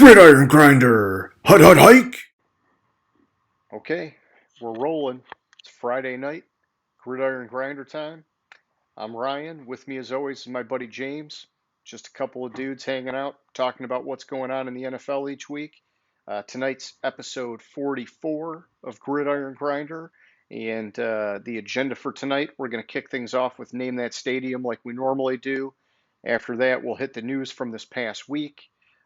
Gridiron Grinder! Hut hut hike! Okay, we're rolling. It's Friday night, Gridiron Grinder time. I'm Ryan. With me, as always, is my buddy James. Just a couple of dudes hanging out, talking about what's going on in the NFL each week. Tonight's episode 44 of Gridiron Grinder. And the agenda for tonight, we're going to kick things off with Name That Stadium like we normally do. After that, we'll hit the news from this past week.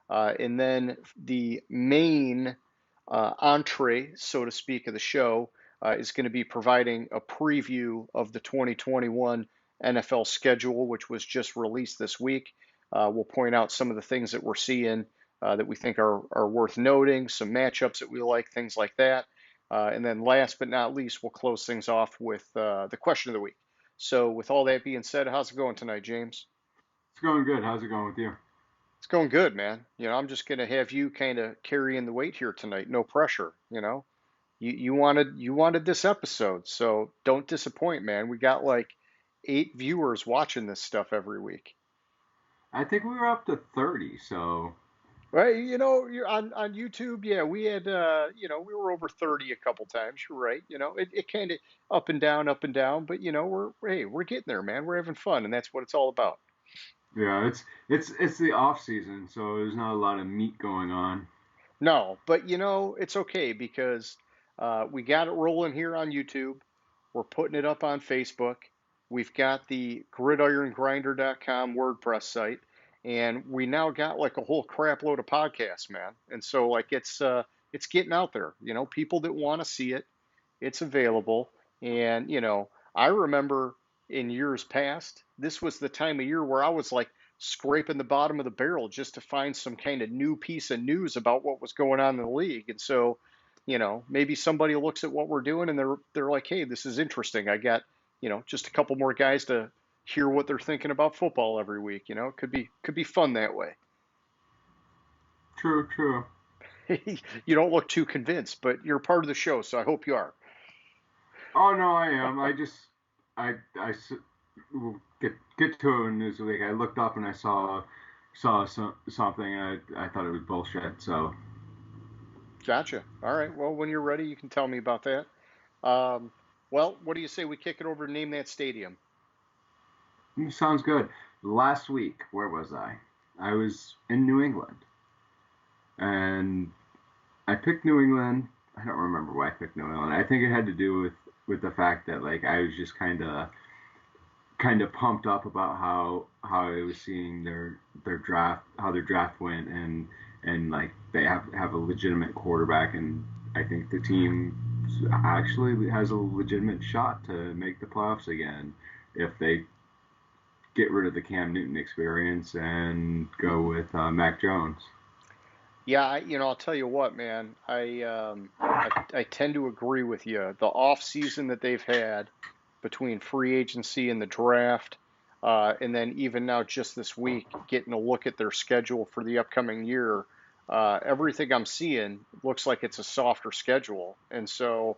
And then the main entree, so to speak, of the show is going to be providing a preview of the 2021 NFL schedule, which was just released this week. We'll point out some of the things that we're seeing that we think are worth noting, some matchups that we like, things like that. And then last but not least, we'll close things off with the question of the week. So, with all that being said, how's it going tonight, James? It's going good. How's it going with you? It's going good, man. I'm just gonna have you kind of carrying the weight here tonight. No pressure. You wanted this episode, so don't disappoint, man. We got like 8 viewers watching this stuff every week. I think we were up to 30, so Right, you're on YouTube. Yeah, we had we were over 30 a couple times. You're right. It kind of up and down, but we're getting there, man. We're having fun, and that's what it's all about. yeah, it's the off season, so there's not a lot of meat going on. No, but it's okay because we got it rolling here on YouTube. We're putting it up on Facebook. We've got the gridirongrinder.com WordPress site, and we now got like a whole crap load of podcasts, man. And so like it's getting out there. People that want to see it, it's available. And I remember in years past, this was the time of year where I was like scraping the bottom of the barrel just to find some kind of new piece of news about what was going on in the league. And so, maybe somebody looks at what we're doing and they're like, "Hey, this is interesting. I got, just a couple more guys to hear what they're thinking about football every week." It could be fun that way. True, true. You don't look too convinced, but you're part of the show, so I hope you are. Oh no, I am. We'll get to it in this week. I looked up and I saw something. And I thought it was bullshit. So Gotcha. All right. Well, when you're ready, you can tell me about that. Um, well, what do you say we kick it over to Name That Stadium? sounds good. Last week, where was I? I was in New England, and I picked New England. I don't remember why I picked New England. I think it had to do with the fact that like I was just kind of pumped up about how I was seeing their draft, how their draft went, and like they have a legitimate quarterback, and I think the team actually has a legitimate shot to make the playoffs again if they get rid of the Cam Newton experience and go with Mac Jones. Yeah, I'll tell you what, man. I tend to agree with you. The off season that they've had between free agency and the draft, and then even now just this week, getting a look at their schedule for the upcoming year, everything I'm seeing looks like it's a softer schedule. And so,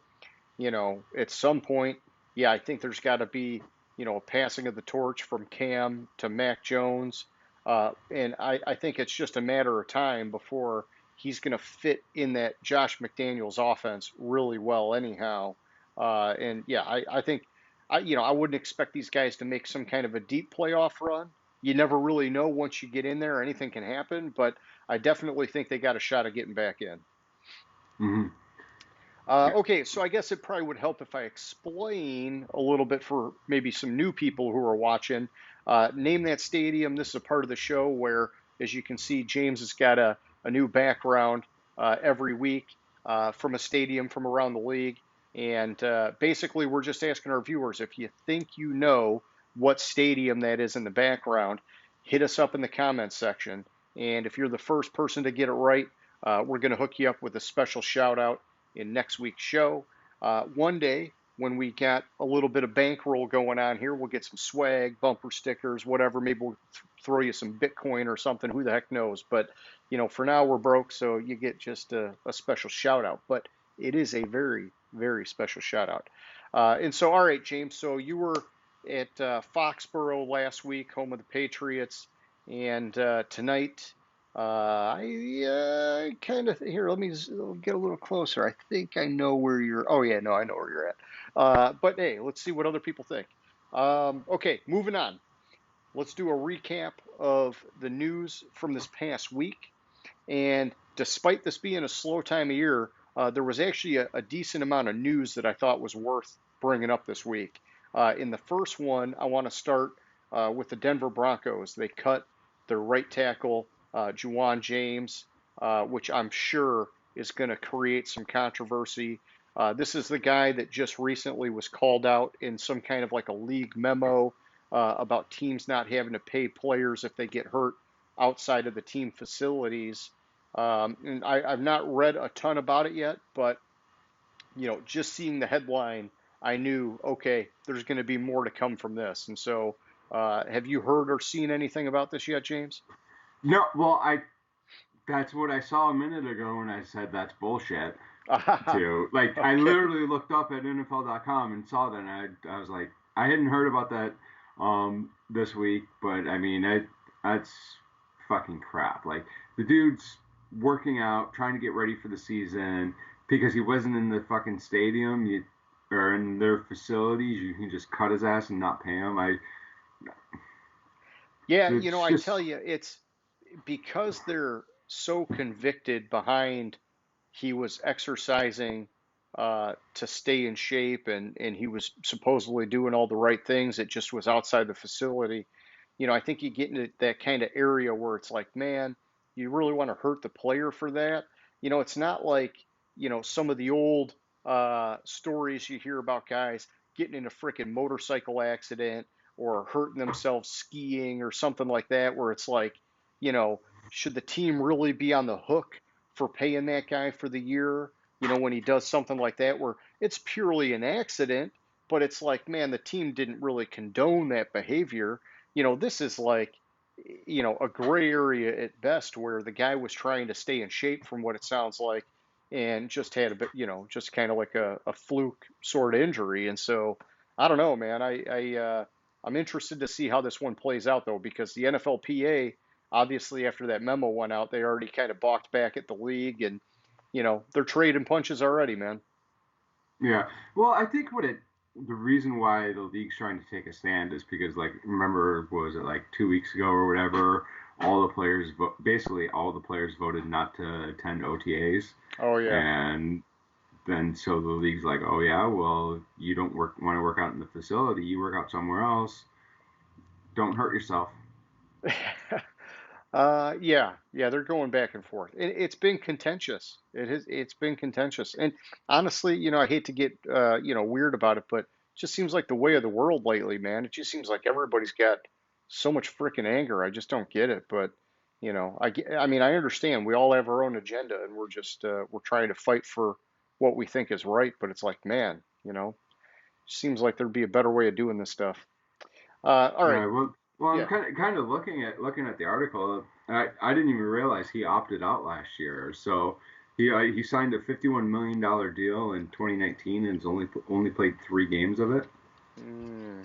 at some point, yeah, I think there's got to be, a passing of the torch from Cam to Mac Jones. And I think it's just a matter of time before he's going to fit in that Josh McDaniels offense really well, anyhow. And yeah, I think I wouldn't expect these guys to make some kind of a deep playoff run. You never really know once you get in there; anything can happen. But I definitely think they got a shot at getting back in. Mm-hmm. Yeah. Okay, so I guess it probably would help if I explain a little bit for maybe some new people who are watching. Name That Stadium. This is a part of the show where, as you can see, James has got a new background every week from a stadium from around the league. And basically, we're just asking our viewers if you think you know what stadium that is in the background, hit us up in the comments section. And if you're the first person to get it right, we're going to hook you up with a special shout out in next week's show. One day, when we got a little bit of bankroll going on here, we'll get some swag, bumper stickers, whatever. Maybe we'll throw you some Bitcoin or something. Who the heck knows? But, for now we're broke, so you get just a special shout out. But it is a very, very special shout out. And so, all right, James, so you were at Foxborough last week, home of the Patriots, and tonight I kind of here. Let me get a little closer. I think I know where you're. Oh yeah, no, I know where you're at. But hey, let's see what other people think. Okay, moving on. Let's do a recap of the news from this past week. And despite this being a slow time of year, there was actually a decent amount of news that I thought was worth bringing up this week. In the first one, I want to start with the Denver Broncos. They cut their right tackle, Juwan James, which I'm sure is going to create some controversy. This is the guy that just recently was called out in some kind of like a league memo about teams not having to pay players if they get hurt outside of the team facilities. And I've not read a ton about it yet, but just seeing the headline, I knew, okay, there's going to be more to come from this. And so, have you heard or seen anything about this yet, James? No, well, that's what I saw a minute ago when I said that's bullshit. Too. Like, I Okay. literally looked up at NFL.com and saw that, and I was like, I hadn't heard about that this week, but I mean, that's fucking crap. Like, the dude's working out, trying to get ready for the season because he wasn't in the fucking stadium or in their facilities. You can just cut his ass and not pay him. Yeah, It's I tell just you, it's because they're so convicted behind he was exercising to stay in shape and he was supposedly doing all the right things. It just was outside the facility. I think you get into that kind of area where it's like, man, you really want to hurt the player for that. It's not like, some of the old stories you hear about guys getting in a freaking motorcycle accident or hurting themselves skiing or something like that, where it's like, you know, should the team really be on the hook for paying that guy for the year? When he does something like that, where it's purely an accident, but it's like, man, the team didn't really condone that behavior. This is like, a gray area at best where the guy was trying to stay in shape from what it sounds like and just had a bit, just kind of like a fluke sort of injury. And so I don't know, man. I'm interested to see how this one plays out though, because the NFLPA, obviously after that memo went out, they already kind of balked back at the league and, they're trading punches already, man. yeah. Well, I think the reason why the league's trying to take a stand is because, like, remember, what was it, like 2 weeks ago or whatever? Basically all the players voted not to attend OTAs, Oh yeah. and then so the league's like, oh yeah, well, you don't want to work out in the facility, you work out somewhere else. Don't hurt yourself. Yeah, they're going back and forth. It's been contentious. It's been contentious. And honestly, I hate to get weird about it, but it just seems like the way of the world lately, man. It just seems like everybody's got so much freaking anger. I just don't get it. But I mean, I understand. We all have our own agenda, and we're trying to fight for what we think is right. But it's like, man, seems like there'd be a better way of doing this stuff. All right, Yeah, well, I'm yeah. kind of looking at the article. I didn't even realize he opted out last year. So he signed a $51 million deal in 2019 and has only played 3 games of it. Mm,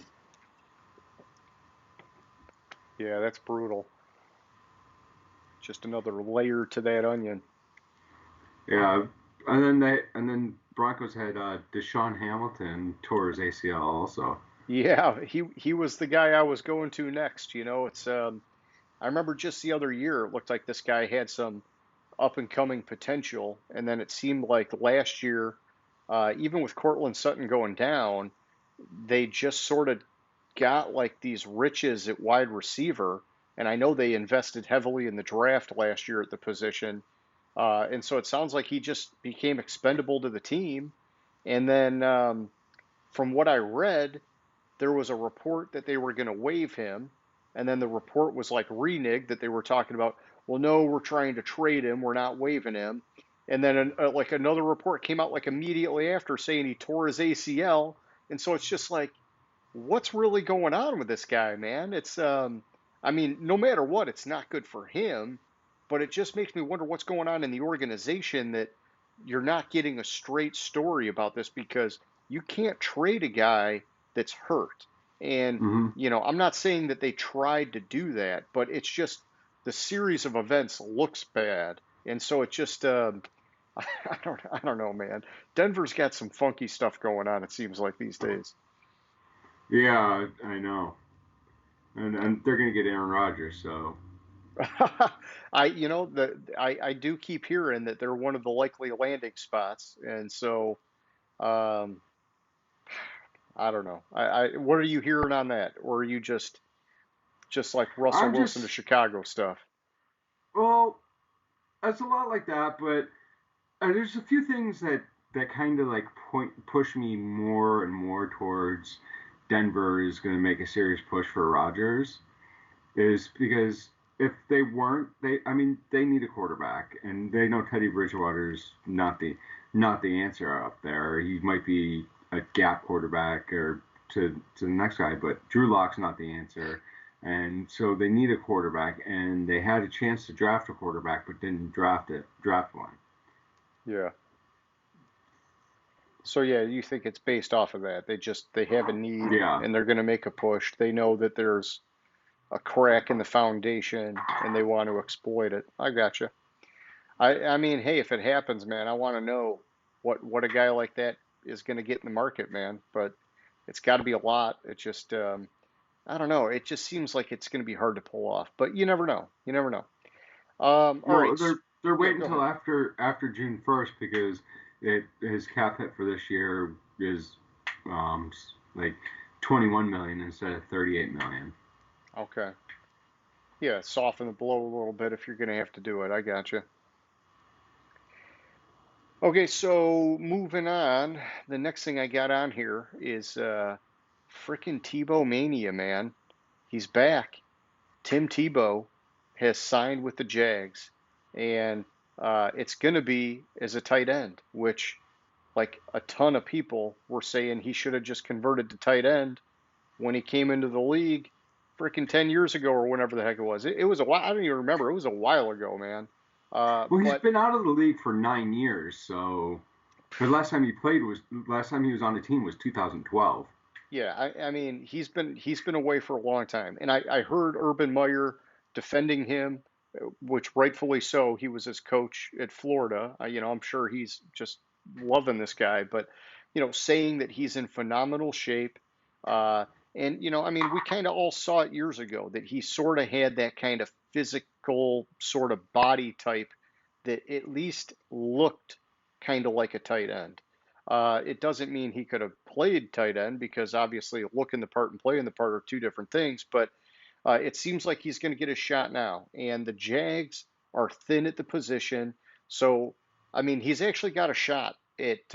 yeah, that's brutal. Just another layer to that onion. Yeah, and then Broncos had Deshaun Hamilton tore his ACL also. Yeah, he was the guy I was going to next. It's I remember just the other year it looked like this guy had some up and coming potential, and then it seemed like last year, even with Cortland Sutton going down, they just sort of got like these riches at wide receiver, and I know they invested heavily in the draft last year at the position, and so it sounds like he just became expendable to the team, and then from what I read there was a report that they were going to waive him, and then the report was like reneged that they were talking about, well, no, we're trying to trade him, we're not waiving him, and then like another report came out like immediately after saying he tore his ACL, and so it's just like, what's really going on with this guy, man? I mean, no matter what, it's not good for him, but it just makes me wonder what's going on in the organization that you're not getting a straight story about this because you can't trade a guy that's hurt. And, Hmm. I'm not saying that they tried to do that, but it's just the series of events looks bad, and so it just I don't know, man. Denver's got some funky stuff going on. It seems like these days. Yeah, I know. And they're gonna get Aaron Rodgers, so I do keep hearing that they're one of the likely landing spots, and so um, I don't know. What are you hearing on that, or are you just like Russell I'm Wilson to just Chicago stuff? well, it's a lot like that, but there's a few things that kind of like push me more and more towards Denver is going to make a serious push for Rodgers is because if they weren't, I mean, they need a quarterback, and they know Teddy Bridgewater's not the answer up there. He might be a gap quarterback or to the next guy, but Drew Lock's not the answer. And so they need a quarterback, and they had a chance to draft a quarterback, but didn't draft one. Yeah. So yeah, you think it's based off of that? They have a need Yeah, and they're going to make a push. They know that there's a crack in the foundation and they want to exploit it. I gotcha. I mean, hey, if it happens, man, I want to know what a guy like that is going to get in the market, man. But it's got to be a lot. It just I don't know. It just seems like it's going to be hard to pull off. But you never know. You never know. All right. well, they're Yeah, waiting go until ahead. after June 1st because his cap hit for this year is like 21 million instead of 38 million. Okay. Yeah, soften the blow a little bit if you're going to have to do it. I gotcha. Okay, so moving on, the next thing I got on here is frickin' Tebow mania, man. He's back. Tim Tebow has signed with the Jags, and it's going to be as a tight end, which like a ton of people were saying he should have just converted to tight end when he came into the league freaking 10 years ago or whenever the heck it was. It was a while. I don't even remember. It was a while ago, man. Well, he's But been out of the league for 9 years, so the last time he was on the team was 2012. yeah, I mean, he's been away for a long time. And I heard Urban Meyer defending him, which rightfully so. He was his coach at Florida. I'm sure he's just loving this guy, but saying that he's in phenomenal shape. Uh, and I mean, we kind of all saw it years ago that he sort of had that kind of physical sort of body type that at least looked kind of like a tight end. It doesn't mean he could have played tight end because obviously looking the part and playing the part are two different things. But it seems like he's going to get a shot now, and the Jags are thin at the position. So, I mean, he's actually got a shot at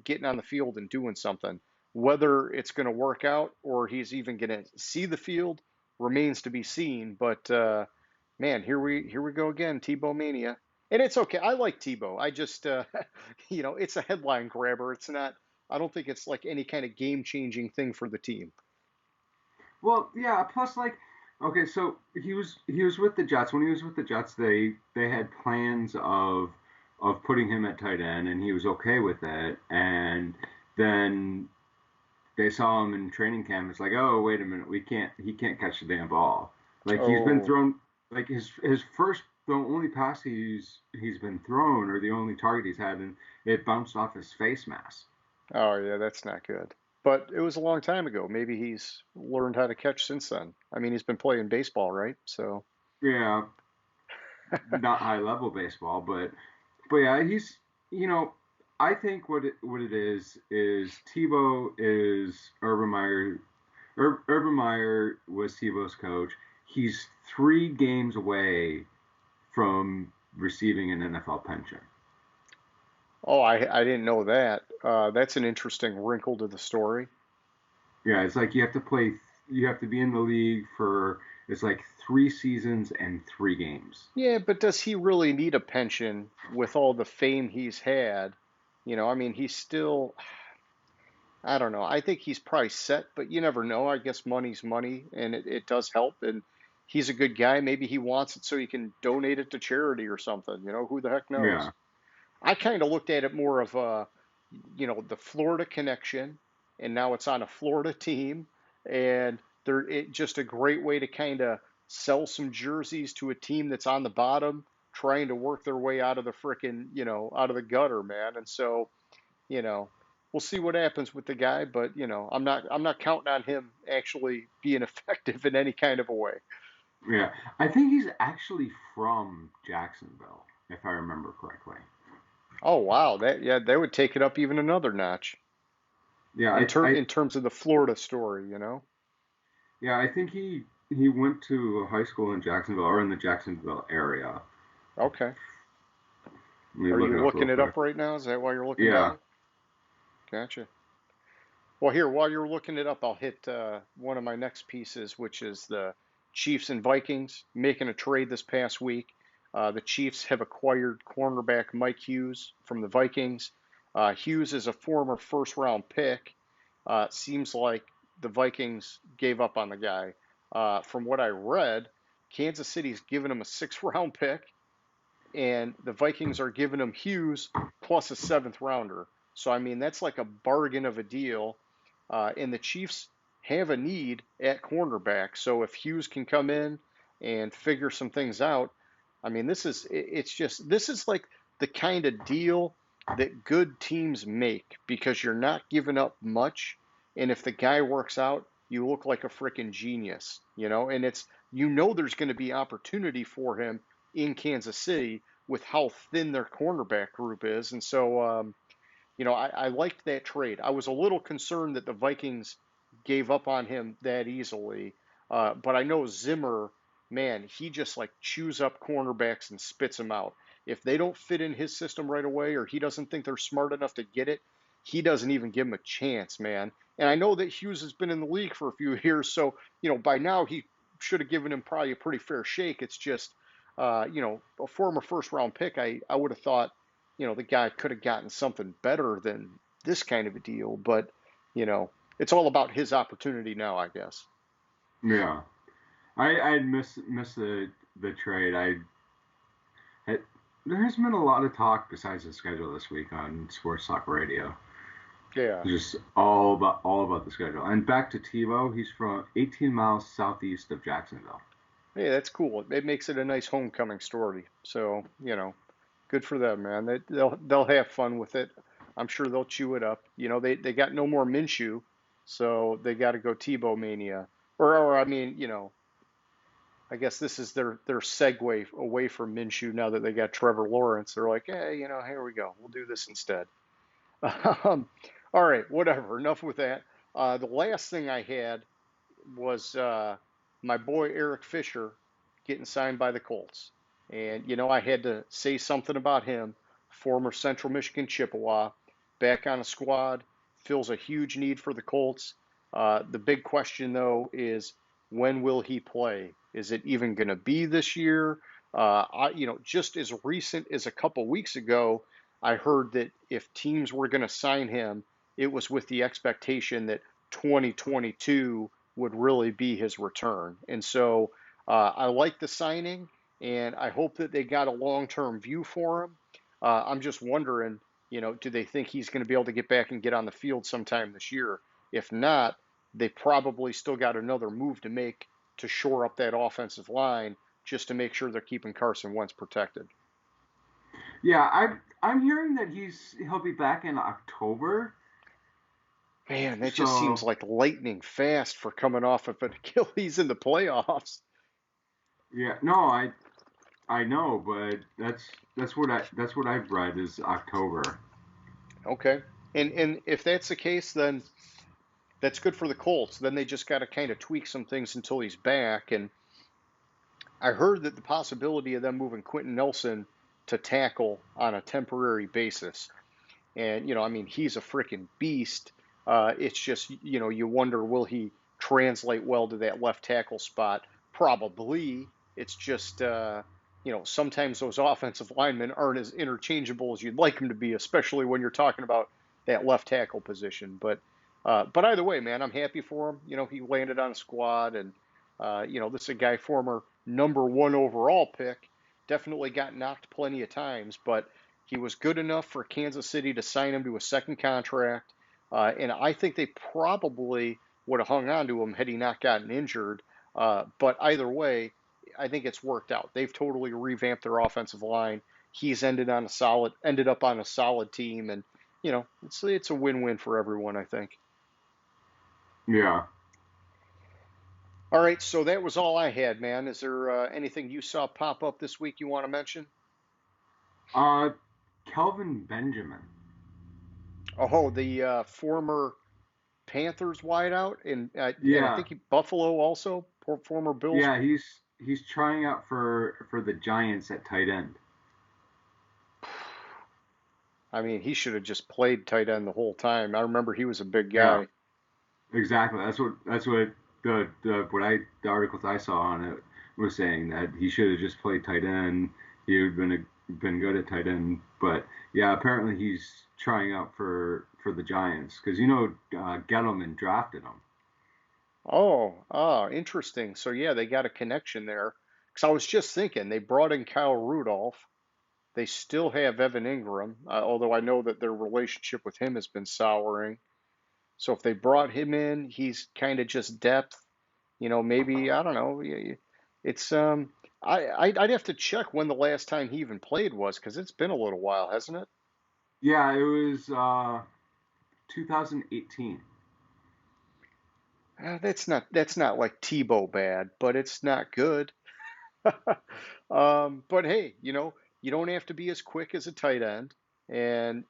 getting on the field and doing something. Whether it's going to work out or he's even going to see the field remains to be seen. But man, here we go again, Tebow mania. And it's okay. I like Tebow. I just it's a headline grabber. It's not. I don't think it's like any kind of game-changing thing for the team. Well, yeah. Plus, like, okay, so he was with the Jets. When he was with the Jets, they had plans of putting him at tight end, and he was okay with it. And then they saw him in training camp. It's like, oh, wait a minute, he can't catch the damn ball. Like he's been Oh, thrown, like his first, the only pass he's been thrown, or the only target he's had, and it bounced off his face mask. oh yeah, that's not good. But it was a long time ago. Maybe he's learned how to catch since then. I mean, he's been playing baseball, right? So, Yeah, not high level baseball, but yeah, he's you know, I think what it is Tebow is Urban Meyer. Urban Meyer was Tebow's coach. He's 3 games away from receiving an NFL pension. oh, I didn't know that. That's an interesting wrinkle to the story. Yeah, it's like you have to be in the league for it's like 3 seasons and 3 games. Yeah, but does he really need a pension with all the fame he's had? I mean, he's still, I don't know. I think he's probably set, but you never know. I guess money's money, and it does help. And he's a good guy. Maybe he wants it so he can donate it to charity or something. Who the heck knows? Yeah, I kind of looked at it more of the Florida connection, and now it's on a Florida team, and just a great way to kind of sell some jerseys to a team that's on the bottom, trying to work their way out of the frickin', out of the gutter, man. And so, you know, we'll see what happens with the guy, but I'm not counting on him actually being effective in any kind of a way. Yeah, I think he's actually from Jacksonville, if I remember correctly. Oh wow, that would take it up even another notch Yeah, in I, I in terms of the Florida story. yeah, I think he went to a high school in Jacksonville or in the Jacksonville area. Okay. Let me Are look you it up real looking it quick. up right now? Is that why you're looking Yeah. down? Gotcha. Well, here, while you're looking it up, I'll hit one of my next pieces, which is the Chiefs and Vikings making a trade this past week. The Chiefs have acquired cornerback Mike Hughes from the Vikings. Hughes is a former first round pick. Seems like the Vikings gave up on the guy. From what I read, Kansas City's given him a sixth-round pick, and the Vikings are giving him Hughes plus a seventh rounder. So, I mean, that's like a bargain of a deal. And the Chiefs have a need at cornerback. So if Hughes can come in and figure some things out, I mean, this is like the kind of deal that good teams make because you're not giving up much. And if the guy works out, you look like a freaking genius. And there's going to be opportunity for him in Kansas City with how thin their cornerback group is. And so, I liked that trade. I was a little concerned that the Vikings gave up on him that easily. But I know Zimmer, man, he just like chews up cornerbacks and spits them out. If they don't fit in his system right away or he doesn't think they're smart enough to get it, he doesn't even give them a chance, man. And I know that Hughes has been in the league for a few years, so, by now he should have given him probably a pretty fair shake. It's just, a former first round pick, I would have thought the guy could have gotten something better than this kind of a deal, but you know, it's all about his opportunity now, I guess. Yeah. I miss the trade. I there has been a lot of talk besides the schedule this week on Sports Talk Radio. Yeah. Just all about the schedule. And back to Tebow, he's from 18 miles southeast of Jacksonville. Hey, that's cool. It makes it a nice homecoming story. So, good for them, man. They'll have fun with it. I'm sure they'll chew it up. They got no more Minshew, so they got to go Tebow mania. Or I mean, I guess this is their segue away from Minshew now that they got Trevor Lawrence. They're like, hey, here we go. We'll do this instead. Um, all right, whatever. Enough with that. The last thing I had was my boy Eric Fisher getting signed by the Colts. And, I had to say something about him. Former Central Michigan Chippewa, back on a squad, fills a huge need for the Colts. The big question, though, is when will he play? Is it even going to be this year? Just as recent as a couple weeks ago, I heard that if teams were going to sign him, it was with the expectation that 2022 would really be his return. And so I like the signing, and I hope that they got a long-term view for him. I'm just wondering, do they think he's going to be able to get back and get on the field sometime this year? If not, they probably still got another move to make to shore up that offensive line just to make sure they're keeping Carson Wentz protected. Yeah, I'm hearing that he'll be back in October. Man, that just seems So like lightning fast for coming off of an Achilles in the playoffs. yeah, no, I know, but that's what I've read is October. Okay. And if that's the case, then that's good for the Colts. Then they just got to kind of tweak some things until he's back. And I heard that the possibility of them moving Quentin Nelson to tackle on a temporary basis. And, I mean, he's a freaking beast. It's just, you wonder, will he translate well to that left tackle spot? Probably. It's just, sometimes those offensive linemen aren't as interchangeable as you'd like them to be, especially when you're talking about that left tackle position. But either way, man, I'm happy for him. He landed on a squad, and this is a guy, former number 1 overall pick, definitely got knocked plenty of times, but he was good enough for Kansas City to sign him to a second contract, and I think they probably would have hung on to him had he not gotten injured. But either way, I think it's worked out. They've totally revamped their offensive line. He's ended up on a solid team, and it's a win-win for everyone, I think. Yeah. All right, so that was all I had, man. Is there anything you saw pop up this week you want to mention? Uh, Kelvin Benjamin. Oh, the former Panthers wideout, and I Yeah, think Buffalo also, former Bills. yeah, he's trying out for the Giants at tight end. I mean, he should have just played tight end the whole time. I remember he was a big Yeah, guy. exactly. That's what the articles I saw on it was saying that he should have just played tight end. He would been good at tight end, but yeah, apparently he's trying out for the Giants because Gettleman drafted him. Interesting. So yeah, they got a connection there. Because I was just thinking, they brought in Kyle Rudolph. They still have Evan Ingram, although I know that their relationship with him has been souring. So if they brought him in, he's kind of just depth. Maybe I don't know. It's I'd have to check when the last time he even played was, because it's been a little while, hasn't it? Yeah, it was 2018. That's not like Tebow bad, but it's not good. But hey, you don't have to be as quick as a tight end. And,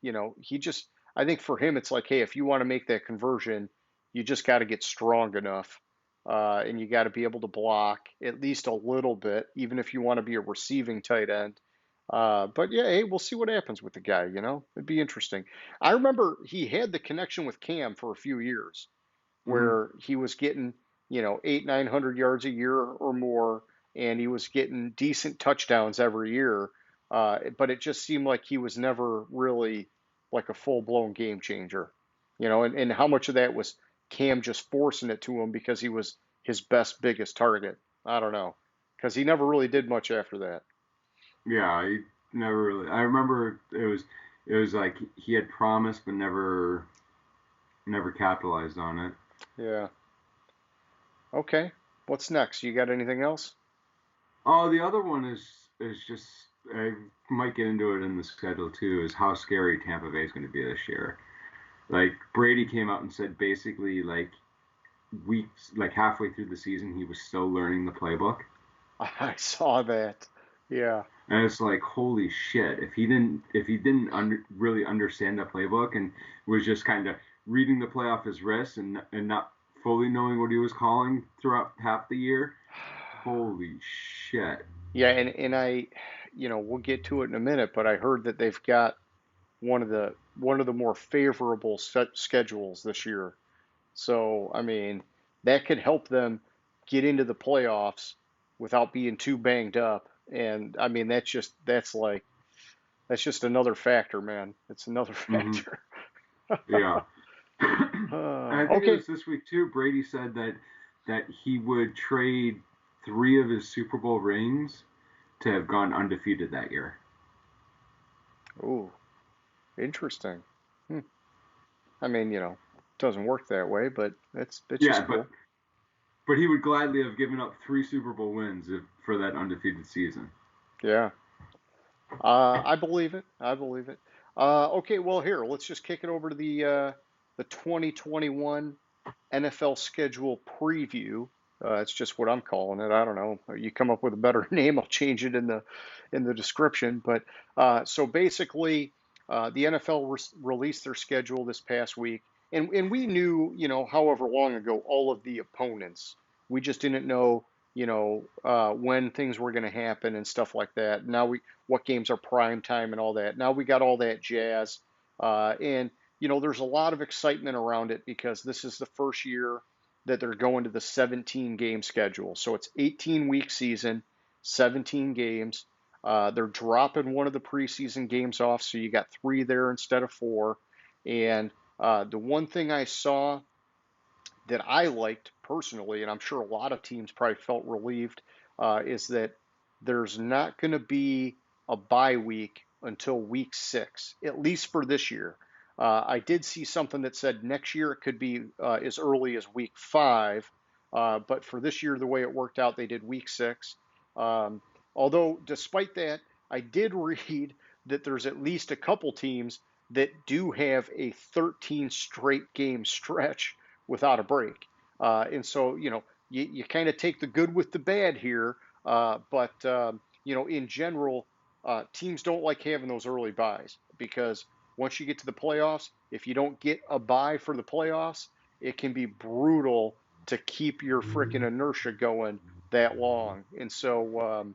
I think for him, it's like, hey, if you want to make that conversion, you just got to get strong enough. And you got to be able to block at least a little bit, even if you want to be a receiving tight end. But yeah, hey, we'll see what happens with the guy. It'd be interesting. I remember he had the connection with Cam for a few years Hmm. where he was getting, 900 yards a year or more, and he was getting decent touchdowns every year. But it just seemed like he was never really like a full-blown game changer, and how much of that was Cam just forcing it to him because he was his best, biggest target. I don't know, because he never really did much after that. Yeah, he never really. I remember it was like he had promised but never capitalized on it. Yeah. Okay. What's next? You got anything else? Oh, the other one is just I might get into it in the schedule too. Is how scary Tampa Bay is going to be this year. Like Brady came out and said basically like weeks like halfway through the season he was still learning the playbook. I saw that. Yeah. And it's like, holy shit! If he didn't really understand the playbook and was just kind of reading the play off his wrist and not fully knowing what he was calling throughout half the year, holy shit! Yeah, and we'll get to it in a minute, but I heard that they've got one of the more favorable set schedules this year. So, I mean, that could help them get into the playoffs without being too banged up. And I mean, that's just another factor, man. It's another Hmm. factor. Yeah, and I think it Okay. was this week too. Brady said that he would trade three of his Super Bowl rings to have gone undefeated that year. Ooh, interesting. Hmm. I mean, it doesn't work that way, but it's just Yeah, but cool. but he would gladly have given up three Super Bowl wins for that undefeated season. Yeah. I believe it. I believe it. Okay, well here, let's just kick it over to the 2021 NFL schedule preview. It's just what I'm calling it. I don't know. You come up with a better name, I'll change it in the description. But so basically, the NFL released their schedule this past week, and we knew, however long ago, all of the opponents. We just didn't know, when things were going to happen and stuff like that. Now what games are prime time and all that. Now we got all that jazz, and there's a lot of excitement around it because this is the first year that they're going to the 17 game schedule. So it's 18-week season, 17 games. They're dropping one of the preseason games off, so you got three there instead of four. And the one thing I saw that I liked personally, and I'm sure a lot of teams probably felt relieved, is that there's not going to be a bye week until week 6, at least for this year. I did see something that said next year it could be as early as week 5, But for this year, the way it worked out, they did week 6. Um, Although, despite that, I did read that there's at least a couple teams that do have a 13 straight game stretch without a break. And so, you kind of take the good with the bad here. But in general, teams don't like having those early buys because once you get to the playoffs, if you don't get a bye for the playoffs, it can be brutal to keep your freaking inertia going that long. And so,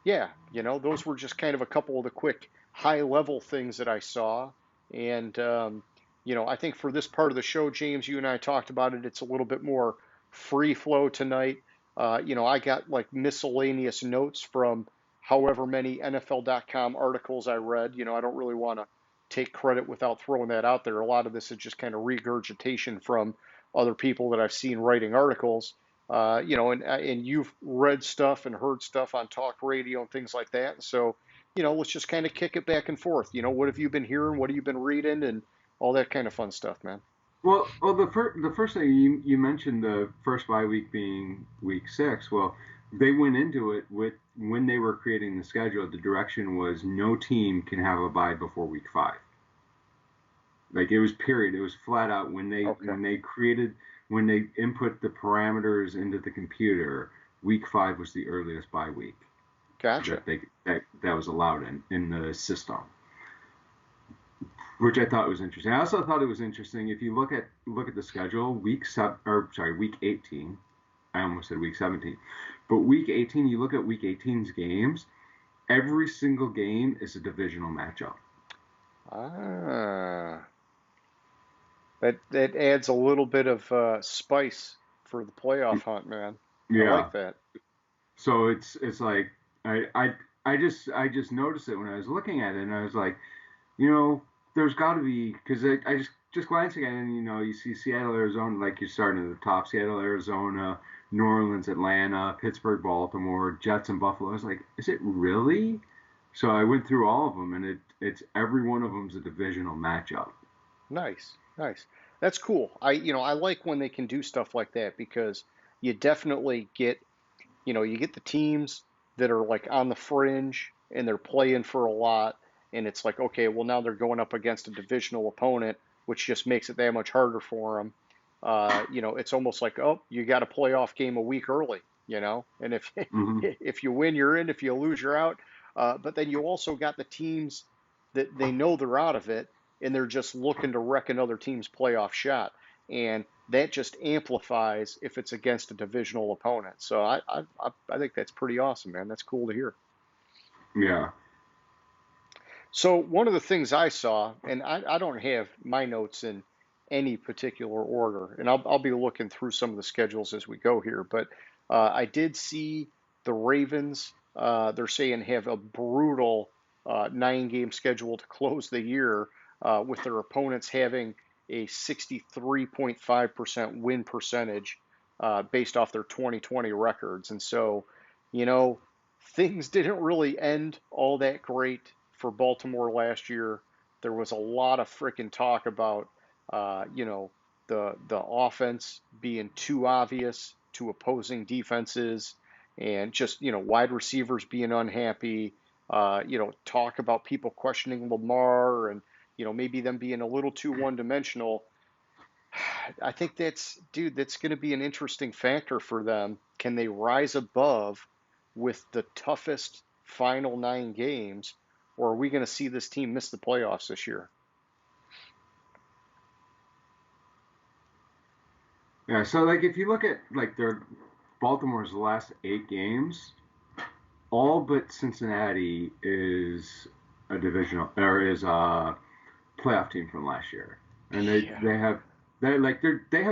yeah, those were just kind of a couple of the quick high level things that I saw. And, I think for this part of the show, James, you and I talked about it. It's a little bit more free flow tonight. I got like miscellaneous notes from however many NFL.com articles I read. I don't really want to take credit without throwing that out there. A lot of this is just kind of regurgitation from other people that I've seen writing articles. And you've read stuff and heard stuff on talk radio and things like that. So, let's just kind of kick it back and forth. What have you been hearing? What have you been reading? And all that kind of fun stuff, man. Well, the first thing you mentioned, the first bye week being week 6. Well, they went into it with, when they were creating the schedule, the direction was no team can have a bye before week 5. Like it was period. It was flat out when they when they input the parameters into the computer. Week 5 was the earliest bye week. Gotcha. That was allowed in the system, which I thought was interesting. I also thought it was interesting if you look at the schedule. Week 18. I almost said week 17, but week 18. You look at week 18's games. Every single game is a divisional matchup. That adds a little bit of spice for the playoff hunt, man. Yeah. I like that. So it's like I just noticed it when I was looking at it, and I was like, there's got to be, because I just glancing at it, and you see Seattle, Arizona, like you're starting at the top, Seattle, Arizona, New Orleans, Atlanta, Pittsburgh, Baltimore, Jets, and Buffalo. I was like, is it really? So I went through all of them, and it's every one of them's a divisional matchup. Nice. That's cool. I like when they can do stuff like that because you definitely get, you get the teams that are like on the fringe and they're playing for a lot. And it's like, okay, well, now they're going up against a divisional opponent, which just makes it that much harder for them. It's almost like, oh, you got a playoff game a week early, and if if you win, you're in. If you lose, you're out. But then you also got the teams that they know they're out of it, and they're just looking to wreck another team's playoff shot, and that just amplifies if it's against a divisional opponent. So I think that's pretty awesome, man. That's cool to hear. Yeah. So one of the things I saw, and I don't have my notes in any particular order, and I'll be looking through some of the schedules as we go here, but I did see the Ravens, they're saying have a brutal 9-game schedule to close the year, with their opponents having a 63.5% win percentage based off their 2020 records. And so, things didn't really end all that great for Baltimore last year. There was a lot of freaking talk about, the offense being too obvious to opposing defenses, and just wide receivers being unhappy. Talk about people questioning Lamar, and maybe them being a little too one-dimensional. I think that's going to be an interesting factor for them. Can they rise above with the toughest final 9 games, or are we going to see this team miss the playoffs this year? Yeah, so like if you look at like their Baltimore's last 8 games, all but Cincinnati is a divisional or is a playoff team from last year, and they have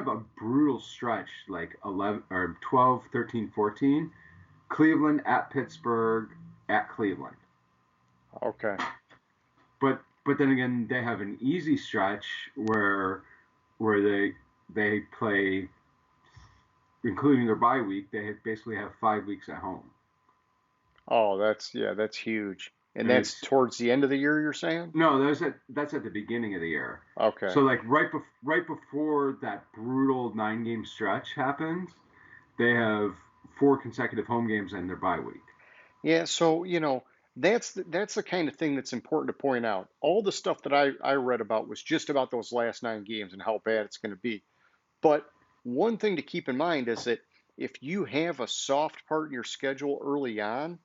a brutal stretch like 11 or 12, 13, 14, Cleveland at Pittsburgh at Cleveland. Okay. But then again, they have an easy stretch where they play, including their bye week, they basically have 5 weeks at home. Oh, that's huge. And that's towards the end of the year, you're saying? No, that's at the beginning of the year. Okay. So like right before that brutal 9-game stretch happens, they have 4 consecutive home games and their bye week. Yeah, so that's the kind of thing that's important to point out. All the stuff that I read about was just about those last 9 games and how bad it's going to be. But one thing to keep in mind is that if you have a soft part in your schedule early on,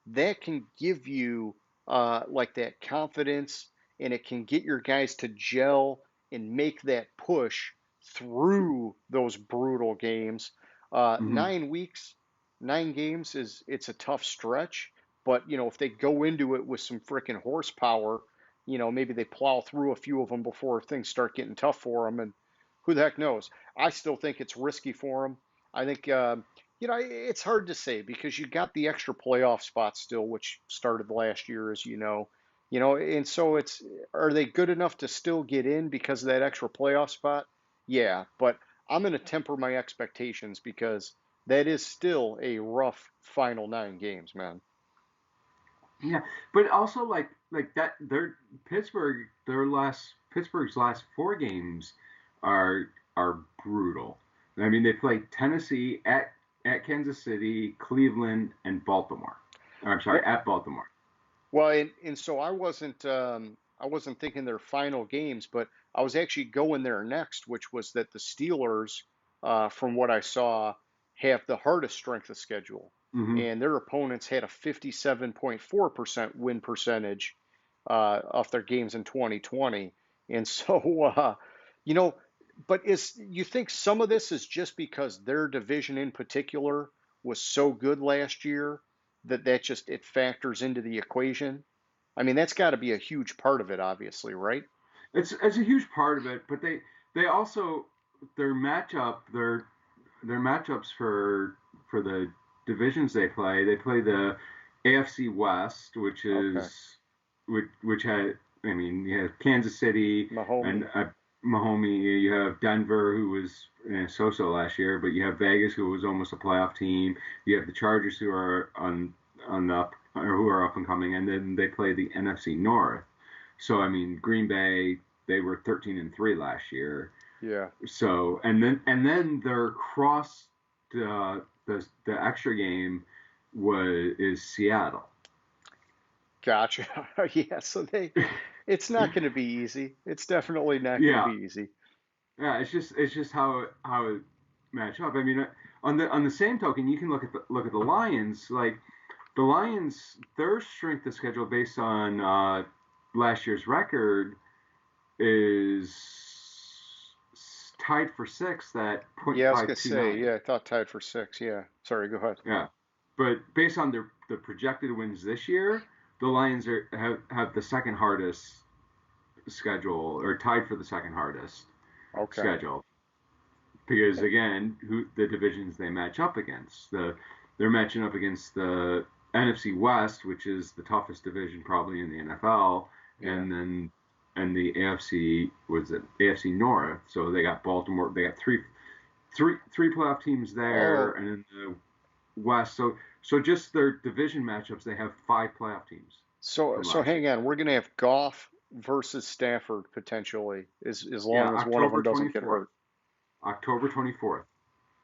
that can give you like that confidence, and it can get your guys to gel and make that push through those brutal games. Hmm 9 weeks, 9 games it's a tough stretch, but if they go into it with some freaking horsepower, maybe they plow through a few of them before things start getting tough for them, and who the heck knows? I still think it's risky for them. I think it's hard to say because you got the extra playoff spot still, which started last year, as and so are they good enough to still get in because of that extra playoff spot? Yeah, but I'm going to temper my expectations because that is still a rough final 9 games, man. Yeah, but also like that, Pittsburgh's last 4 games are brutal. I mean, they played Tennessee at Kansas City, Cleveland, and Baltimore. I'm sorry, Well, at Baltimore. well, and so I wasn't thinking their final games, but I was actually going there next, which was that the Steelers, from what I saw, have the hardest strength of schedule, Hmm and their opponents had a 57.4% win percentage off their games in 2020, and so you know, but is you think some of this is just because their division in particular was so good last year that just it factors into the equation? I mean, that's got to be a huge part of it, obviously, right? It's a huge part of it, but they also their matchup their matchups for the divisions they play. They play the AFC West, which Okay. is which had I mean you have Kansas City and Mahomey. Mahomey. You have Denver, who was so-so last year, but you have Vegas, who was almost a playoff team. You have the Chargers, who are on the up or who are up and coming, and then they play the NFC North. So I mean, Green Bay, they were 13-3 last year. Yeah. So and then their cross the extra game is Seattle. Gotcha. Yeah. So it's not going to be easy. It's definitely not going to Yeah, be easy. yeah. It's just how it match up. I mean, on the same token, you can look at the Lions. Like the Lions, their strength of schedule based on last year's record is tied for sixth at Yeah, I was going to say, 0.529. yeah, I thought tied for six. Yeah. Sorry, go ahead. Yeah, but based on the projected wins this year, the Lions have the second hardest schedule, or tied for the second hardest Okay. schedule. Because again, who the divisions they match up against, they're matching up against the NFC West, which is the toughest division probably in the NFL, Yeah. and the AFC was it AFC North. So they got Baltimore. They got three playoff teams there, Oh, and in the West. So just their division matchups, they have 5 playoff teams so from last year. hang on. We're going to have Goff versus Stafford potentially, as Yeah, long as one of them October doesn't get 24th. hurt. October 24th.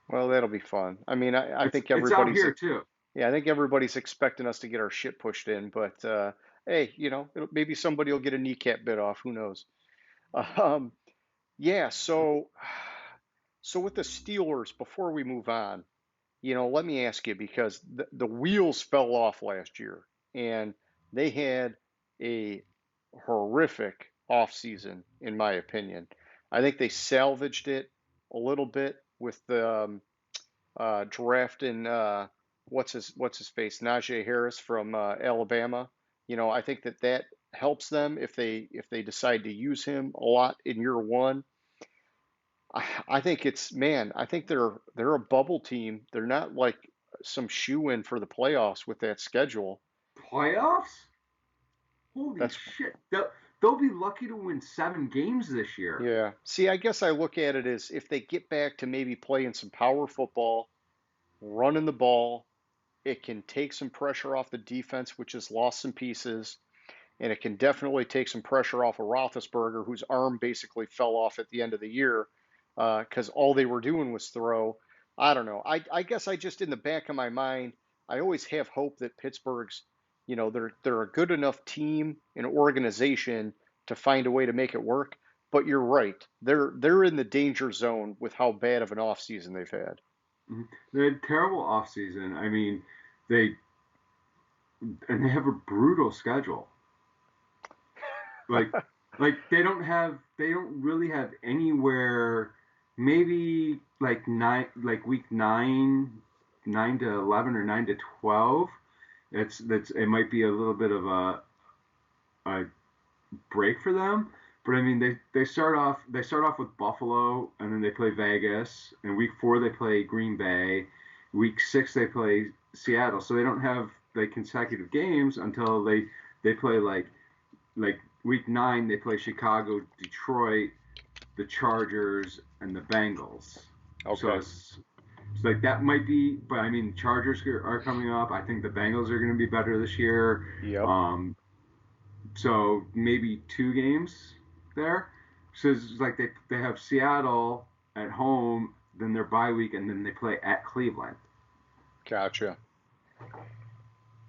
Well, that'll be fun. I mean, I think It's out everybody's here too. yeah, I think everybody's expecting us to get our shit pushed in, but hey, maybe somebody will get a kneecap bit off. Who knows? Um, yeah. So with the Steelers, before we move on, let me ask you because the wheels fell off last year, and they had a horrific offseason, in my opinion. I think they salvaged it a little bit with the drafting what's his face Najee Harris from Alabama. I think that helps them if they decide to use him a lot in year one. I think I think they're a bubble team. They're not like some shoe in for the playoffs with that schedule. Playoffs? Holy That's shit! They'll be lucky to win 7 games this year. Yeah. See, I guess I look at it as if they get back to maybe playing some power football, running the ball, it can take some pressure off the defense, which has lost some pieces, and it can definitely take some pressure off of Roethlisberger, whose arm basically fell off at the end of the year because all they were doing was throw. I don't know. I guess I just in the back of my mind, I always have hope that Pittsburgh's, they're a good enough team and organization to find a way to make it work. But you're right. They're in the danger zone with how bad of an offseason they've had. Mhm. They had terrible offseason. I mean, they and they have a brutal schedule. Like they don't really have anywhere. Maybe like week 9 to 11 or 9 to 12. That's it might be a little bit of a break for them. But I mean, they start off with Buffalo, and then they play Vegas. And week 4 they play Green Bay. Week 6 they play Seattle. So they don't have like consecutive games until they play like week 9 they play Chicago, Detroit, the Chargers, and the Bengals. So Okay. it's like that might be, but I mean, Chargers are coming up. I think the Bengals are going to be better this year. Yep. So maybe 2 games there. So it's like they have Seattle at home, then their bye week, and then they play at Cleveland. Gotcha.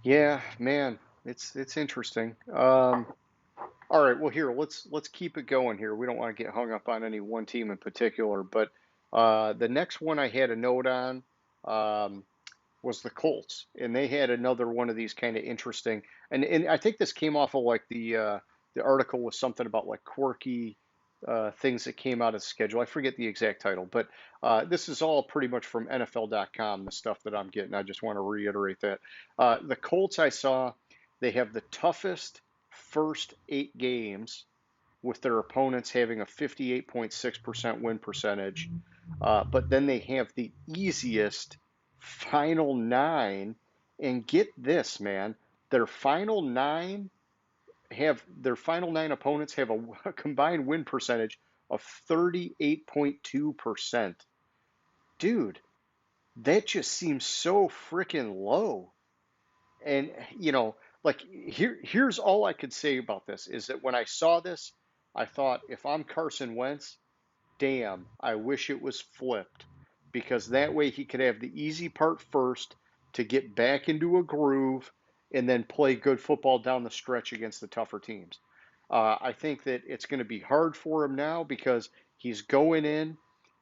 Yeah, man, it's interesting. All right, well here, let's keep it going here. We don't want to get hung up on any one team in particular, but the next one I had a note on um, was the Colts, and they had another one of these kind of interesting, and I think this came off of like the article was something about like quirky things that came out of the schedule. I forget the exact title, but this is all pretty much from NFL.com, the stuff that I'm getting. I just want to reiterate that. The Colts I saw, they have the toughest first 8 games with their opponents having a 58.6% win percentage. But then they have the easiest final 9. And get this, man, their final 9 their final 9 opponents have a combined win percentage of 38.2%. Dude, that just seems so freaking low. And like here's all I could say about this is that when I saw this, I thought if I'm Carson Wentz, damn, I wish it was flipped because that way he could have the easy part first to get back into a groove and then play good football down the stretch against the tougher teams. I think that it's going to be hard for him now because he's going in,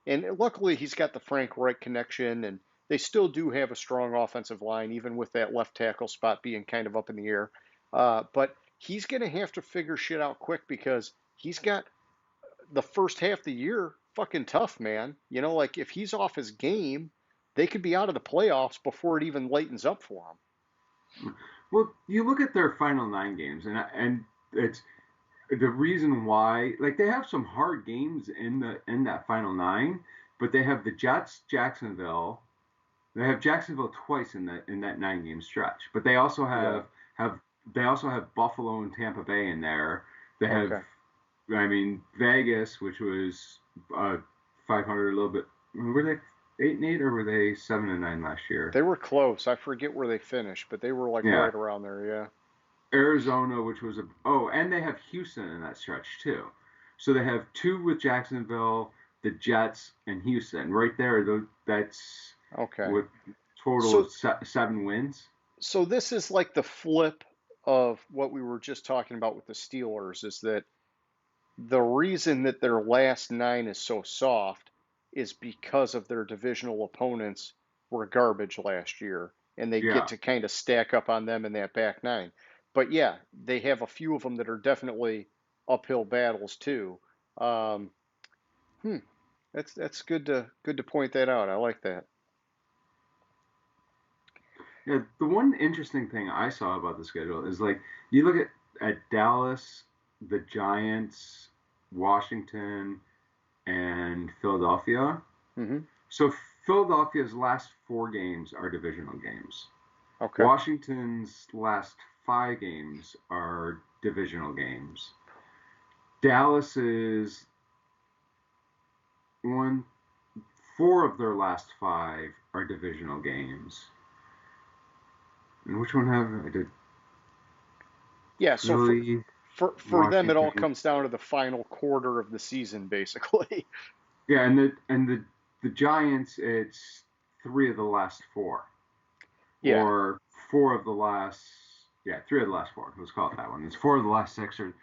and luckily he's got the Frank Reich connection, and they still do have a strong offensive line, even with that left tackle spot being kind of up in the air. But he's going to have to figure shit out quick because he's got the first half of the year fucking tough, man. Like if he's off his game, they could be out of the playoffs before it even lightens up for him. Well, you look at their final 9 games, and it's the reason why. Like they have some hard games in that final 9, but they have the Jets, Jacksonville. They have Jacksonville twice in that 9 game stretch, but they also Yeah. have Buffalo and Tampa Bay in there. They have, Okay. I mean, Vegas, which was 500 a little bit. Were they 8-8 or were they 7-9 last year? They were close. I forget where they finished, but they were like Yeah, right around there. Yeah. Arizona, which was and they have Houston in that stretch too. So they have 2 with Jacksonville, the Jets, and Houston right there. That's Okay. with total So of 7 wins. so this is like the flip of what we were just talking about with the Steelers is that the reason that their last 9 is so soft is because of their divisional opponents were garbage last year, and they get Yeah. to kind of stack up on them in that back 9. But yeah, they have a few of them that are definitely uphill battles too. Um, hmm, that's good to point that out. I like that. Yeah, the one interesting thing I saw about the schedule is like you look at Dallas, the Giants, Washington, and Philadelphia. Hmm. So Philadelphia's last 4 games are divisional games. Okay. Washington's last 5 games are divisional games. Dallas's one, 4 of their last 5 are divisional games. And which one have I did? Yeah. So for Philly, for them, it all Washington. comes down to the final quarter of the season, basically. Yeah, and the Giants, it's 3 of the last 4. Yeah. Or 4 of the last, 3 of the last 4. Let's call it that one. It's 4 of the last 6 or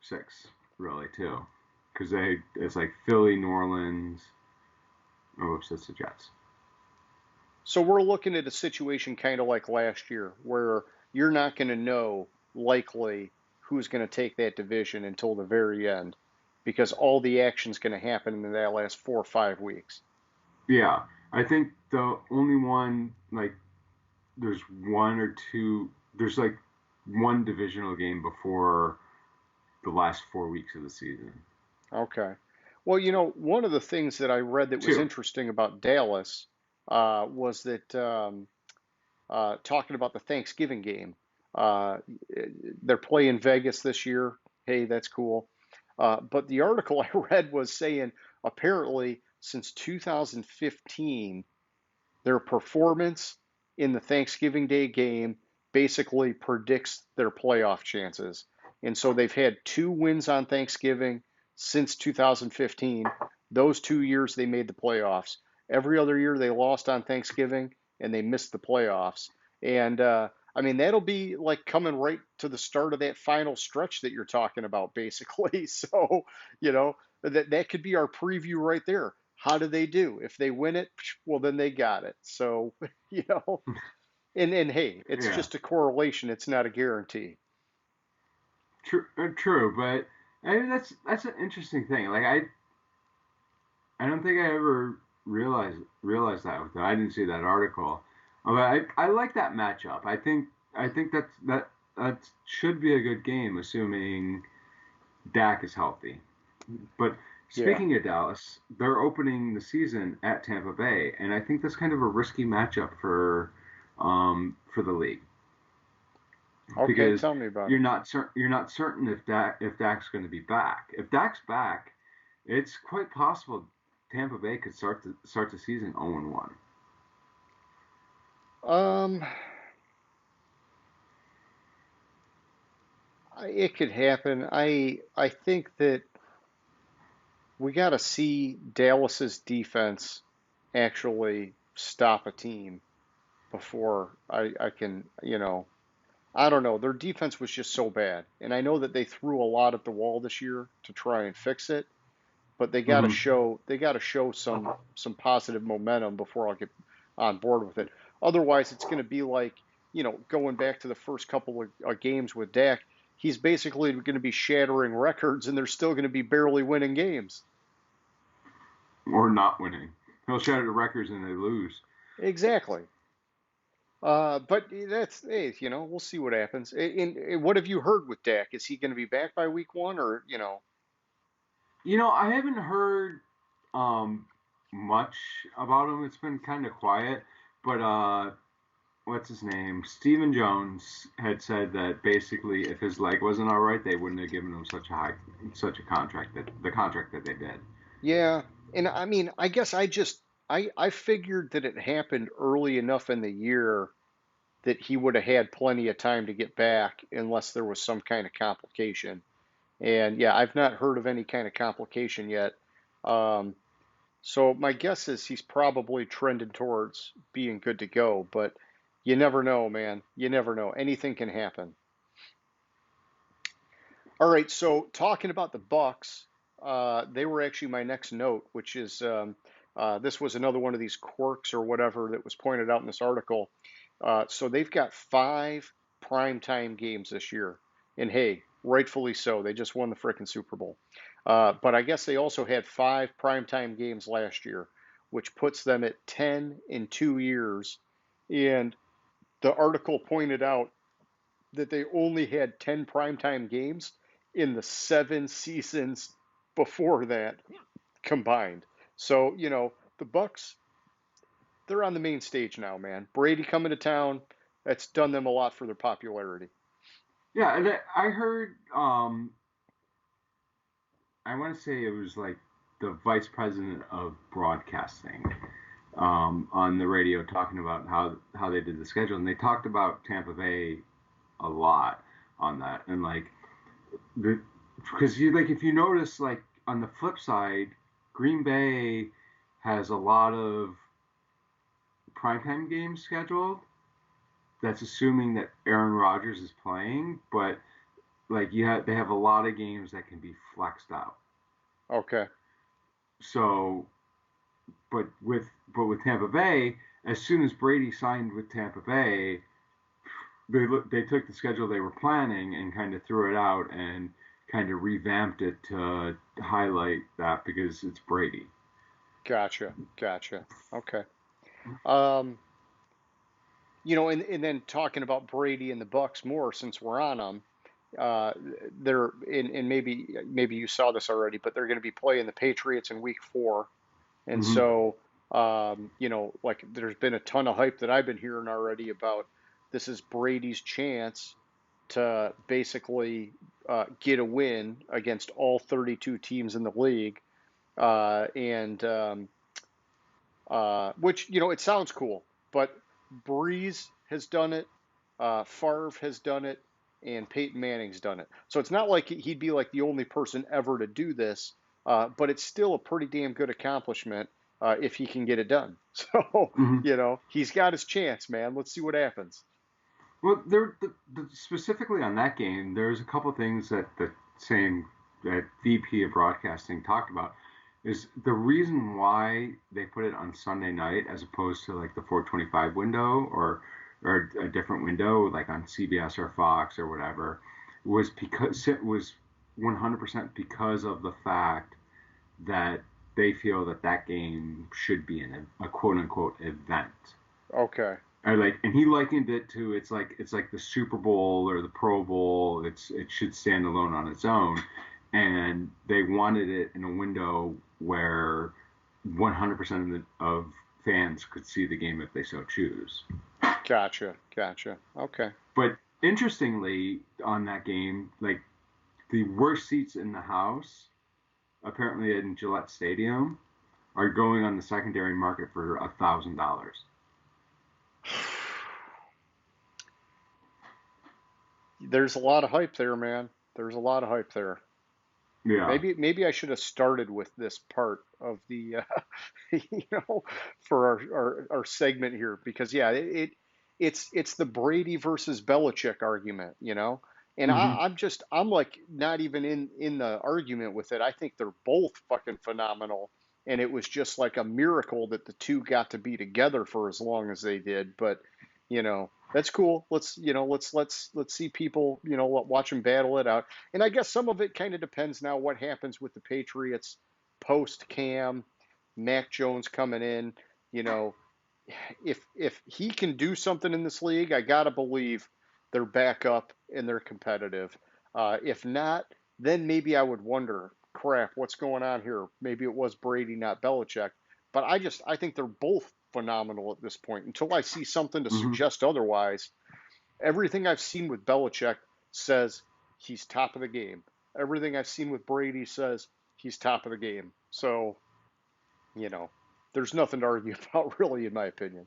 6, really, too. Because it's like Philly, New Orleans. Oh, whoops, that's the Jets. So we're looking at a situation kind of like last year, where you're not going to know likely who's going to take that division until the very end, because all the action's going to happen in that last 4 or 5 weeks. Yeah, I think the only one, like, there's one or two, there's like one divisional game before the last 4 weeks of the season. Okay. Well, one of the things that I read that was 2. interesting about Dallas was that talking about the Thanksgiving game, uh, they're playing Vegas this year. Hey, that's cool. But the article I read was saying apparently since 2015, their performance in the Thanksgiving Day game basically predicts their playoff chances. And so they've had 2 wins on Thanksgiving since 2015. Those 2 years they made the playoffs. Every other year they lost on Thanksgiving and they missed the playoffs. And I mean, that'll be like coming right to the start of that final stretch that you're talking about, basically. So, that could be our preview right there. How do they do? If they win it, well, then they got it. So, you know, and hey, it's Yeah, just a correlation. It's not a guarantee. true, but I mean, that's an interesting thing. Like I don't think I ever realized that with that. I didn't see that article. But I like that matchup. I think that should be a good game, assuming Dak is healthy. But Yeah. speaking of Dallas, they're opening the season at Tampa Bay, and I think that's kind of a risky matchup for the league Okay, because tell me about it. you're not certain if Dak's going to be back. If Dak's back, it's quite possible Tampa Bay could start the season 0-1. Um, it could happen. I think that we got to see Dallas's defense actually stop a team before I can, I don't know. Their defense was just so bad. And I know that they threw a lot at the wall this year to try and fix it, but Mm-hmm. they got to show some positive momentum before I'll get on board with it. Otherwise, it's going to be like, going back to the first couple of games with Dak, he's basically going to be shattering records and they're still going to be barely winning games. Or not winning. He'll shatter the records and they lose. Exactly. But that's, hey, we'll see what happens. And what have you heard with Dak? Is he going to be back by week 1 or? I haven't heard um, much about him. It's been kind of quiet. But what's his name? Stephen Jones had said that basically, if his leg wasn't all right, they wouldn't have given him such a contract that the contract that they did. Yeah, and I mean, I guess I figured that it happened early enough in the year that he would have had plenty of time to get back unless there was some kind of complication. And yeah, I've not heard of any kind of complication yet. Um, so my guess is he's probably trending towards being good to go, but you never know, man. You never know. Anything can happen. All right, so talking about the Bucks, they were actually my next note, which is this was another one of these quirks or whatever that was pointed out in this article. So they've got 5 primetime games this year, and hey, rightfully so. They just won the frickin' Super Bowl. But I guess they also had 5 primetime games last year, which puts them at 10 in 2 years. And the article pointed out that they only had 10 primetime games in the 7 seasons before that combined. So, the Bucks, they're on the main stage now, man. Brady coming to town, that's done them a lot for their popularity. Yeah, and I heard. I want to say it was like the vice president of broadcasting on the radio talking about how they did the schedule, and they talked about Tampa Bay a lot on that, and like because you like if you notice like on the flip side, Green Bay has a lot of primetime games scheduled, that's assuming that Aaron Rodgers is playing, but like they have a lot of games that can be flexed out. Okay. So, but with Tampa Bay, as soon as Brady signed with Tampa Bay, they took the schedule they were planning and kind of threw it out and kind of revamped it to highlight that because it's Brady. Gotcha. Gotcha. Okay. Um, and then talking about Brady and the Bucks more since we're on them, uh, they're and maybe you saw this already, but they're going to be playing the Patriots in Week 4, and Mm-hmm. so like there's been a ton of hype that I've been hearing already about this is Brady's chance to basically get a win against all 32 teams in the league, and which it sounds cool, but Breeze has done it, Favre has done it, and Peyton Manning's done it. So it's not like he'd be like the only person ever to do this, but it's still a pretty damn good accomplishment if he can get it done. So Mm-hmm. he's got his chance, man. Let's see what happens. Well, specifically on that game, there's a couple things that the same that VP of broadcasting talked about. Is the reason why they put it on Sunday night as opposed to like the 4:25 window or a different window like on CBS or Fox or whatever was because it was 100% because of the fact that they feel that game should be a quote unquote event. Okay. And he likened it to it's like the Super Bowl or the Pro Bowl. It should stand alone on its own, and they wanted it in a window where 100% of fans could see the game if they so choose. Gotcha. Okay. But interestingly, on that game, like the worst seats in the house, apparently in Gillette Stadium, are going on the secondary market for $1,000. There's a lot of hype there, man. There's a lot of hype there. Yeah. Maybe I should have started with this part of the for our segment here because yeah, it's the Brady versus Belichick argument, and Mm-hmm. I'm like not even in the argument with it. I think they're both fucking phenomenal, and it was just like a miracle that the two got to be together for as long as they did. But that's cool. Let's see people watch them battle it out. And I guess some of it kind of depends now what happens with the Patriots post Cam, Mac Jones coming in. You know, if he can do something in this league, I gotta believe they're back up and they're competitive. If not, then maybe I would wonder, crap, what's going on here? Maybe it was Brady, not Belichick. But I think they're both phenomenal at this point. Until I see something to Mm-hmm. suggest otherwise, everything I've seen with Belichick says he's top of the game. Everything I've seen with Brady says he's top of the game. So, there's nothing to argue about, really, in my opinion.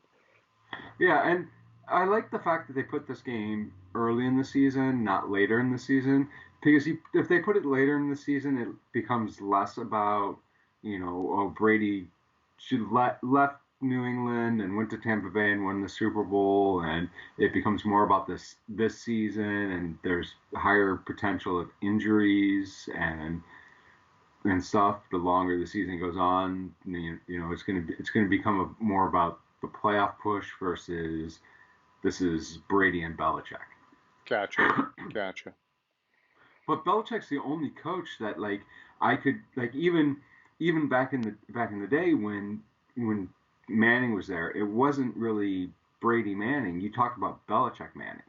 Yeah, and I like the fact that they put this game early in the season, not later in the season, because if they put it later in the season, it becomes less about, Brady should left New England and went to Tampa Bay and won the Super Bowl, and it becomes more about this season, and there's higher potential of injuries and stuff. The longer the season goes on, it's gonna become more about the playoff push versus this is Brady and Belichick. Gotcha. But Belichick's the only coach that like I could like even back in the day when Manning was there, it wasn't really Brady Manning. You talked about Belichick Manning.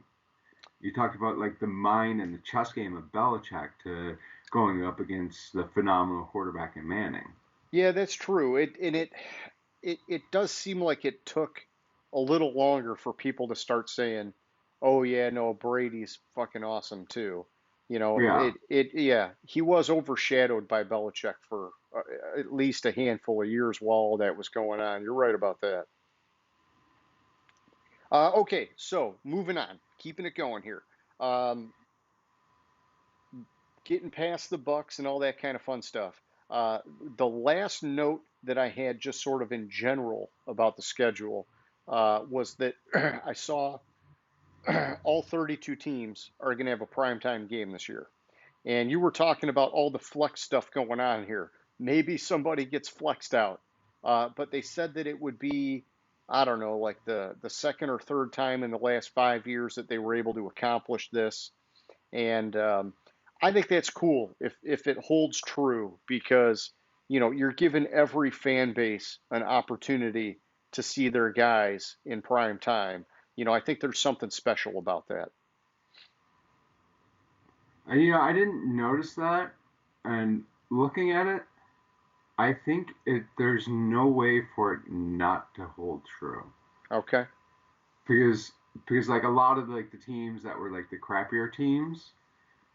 You talked about like the mind and the chess game of Belichick to going up against the phenomenal quarterback in Manning. Yeah, that's true. It does seem like it took a little longer for people to start saying, "Oh yeah, no, Brady's fucking awesome too." Yeah. Yeah, he was overshadowed by Belichick for at least a handful of years while all that was going on. You're right about that. Okay, so moving on, keeping it going here. Um, Getting past the Bucks and all that kind of fun stuff. The last note that I had, just sort of in general about the schedule, was that I saw all 32 teams are going to have a primetime game this year. And you were talking about all the flex stuff going on here. Maybe somebody gets flexed out. But they said that it would be, I don't know, like the second or third time in the last 5 years that they were able to accomplish this. And I think that's cool if it holds true because, you're giving every fan base an opportunity to see their guys in prime time. I think there's something special about that. And, I didn't notice that. And looking at it, I think there's no way for it not to hold true. Okay. Because like a lot of like the teams that were like the crappier teams,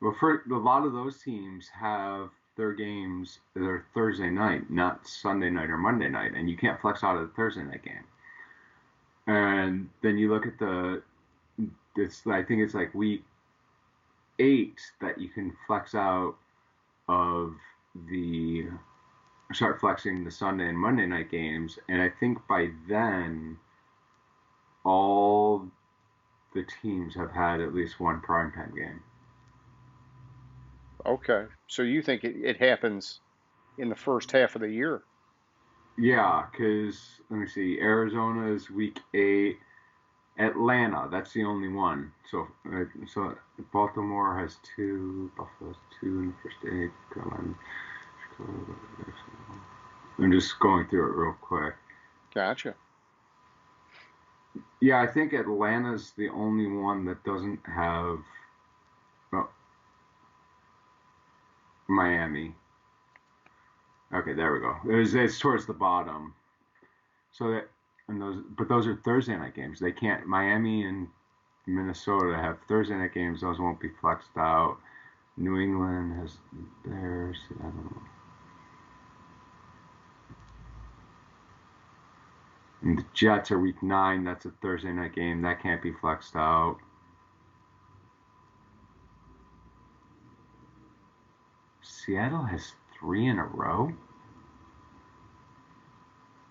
well, for a lot of those teams have their games that are Thursday night, not Sunday night or Monday night, and you can't flex out of the Thursday night game. And then you look at I think it's like week 8 that you can flex out of start flexing the Sunday and Monday night games, and I think by then all the teams have had at least one primetime game. Okay. So you think it happens in the first half of the year? Yeah, because let me see, Arizona is week 8. Atlanta, that's the only one. So Baltimore has 2, Buffalo has 2 in the first 8. Carolina, Chicago, I'm just going through it real quick. Gotcha. Yeah, I think Atlanta's the only one that doesn't have Miami. Okay, there we go. It's towards the bottom. So those are Thursday night games. They can't. Miami and Minnesota have Thursday night games. Those won't be flexed out. New England has theirs. I don't know. And the Jets are week 9. That's a Thursday night game. That can't be flexed out. Seattle has 3 in a row.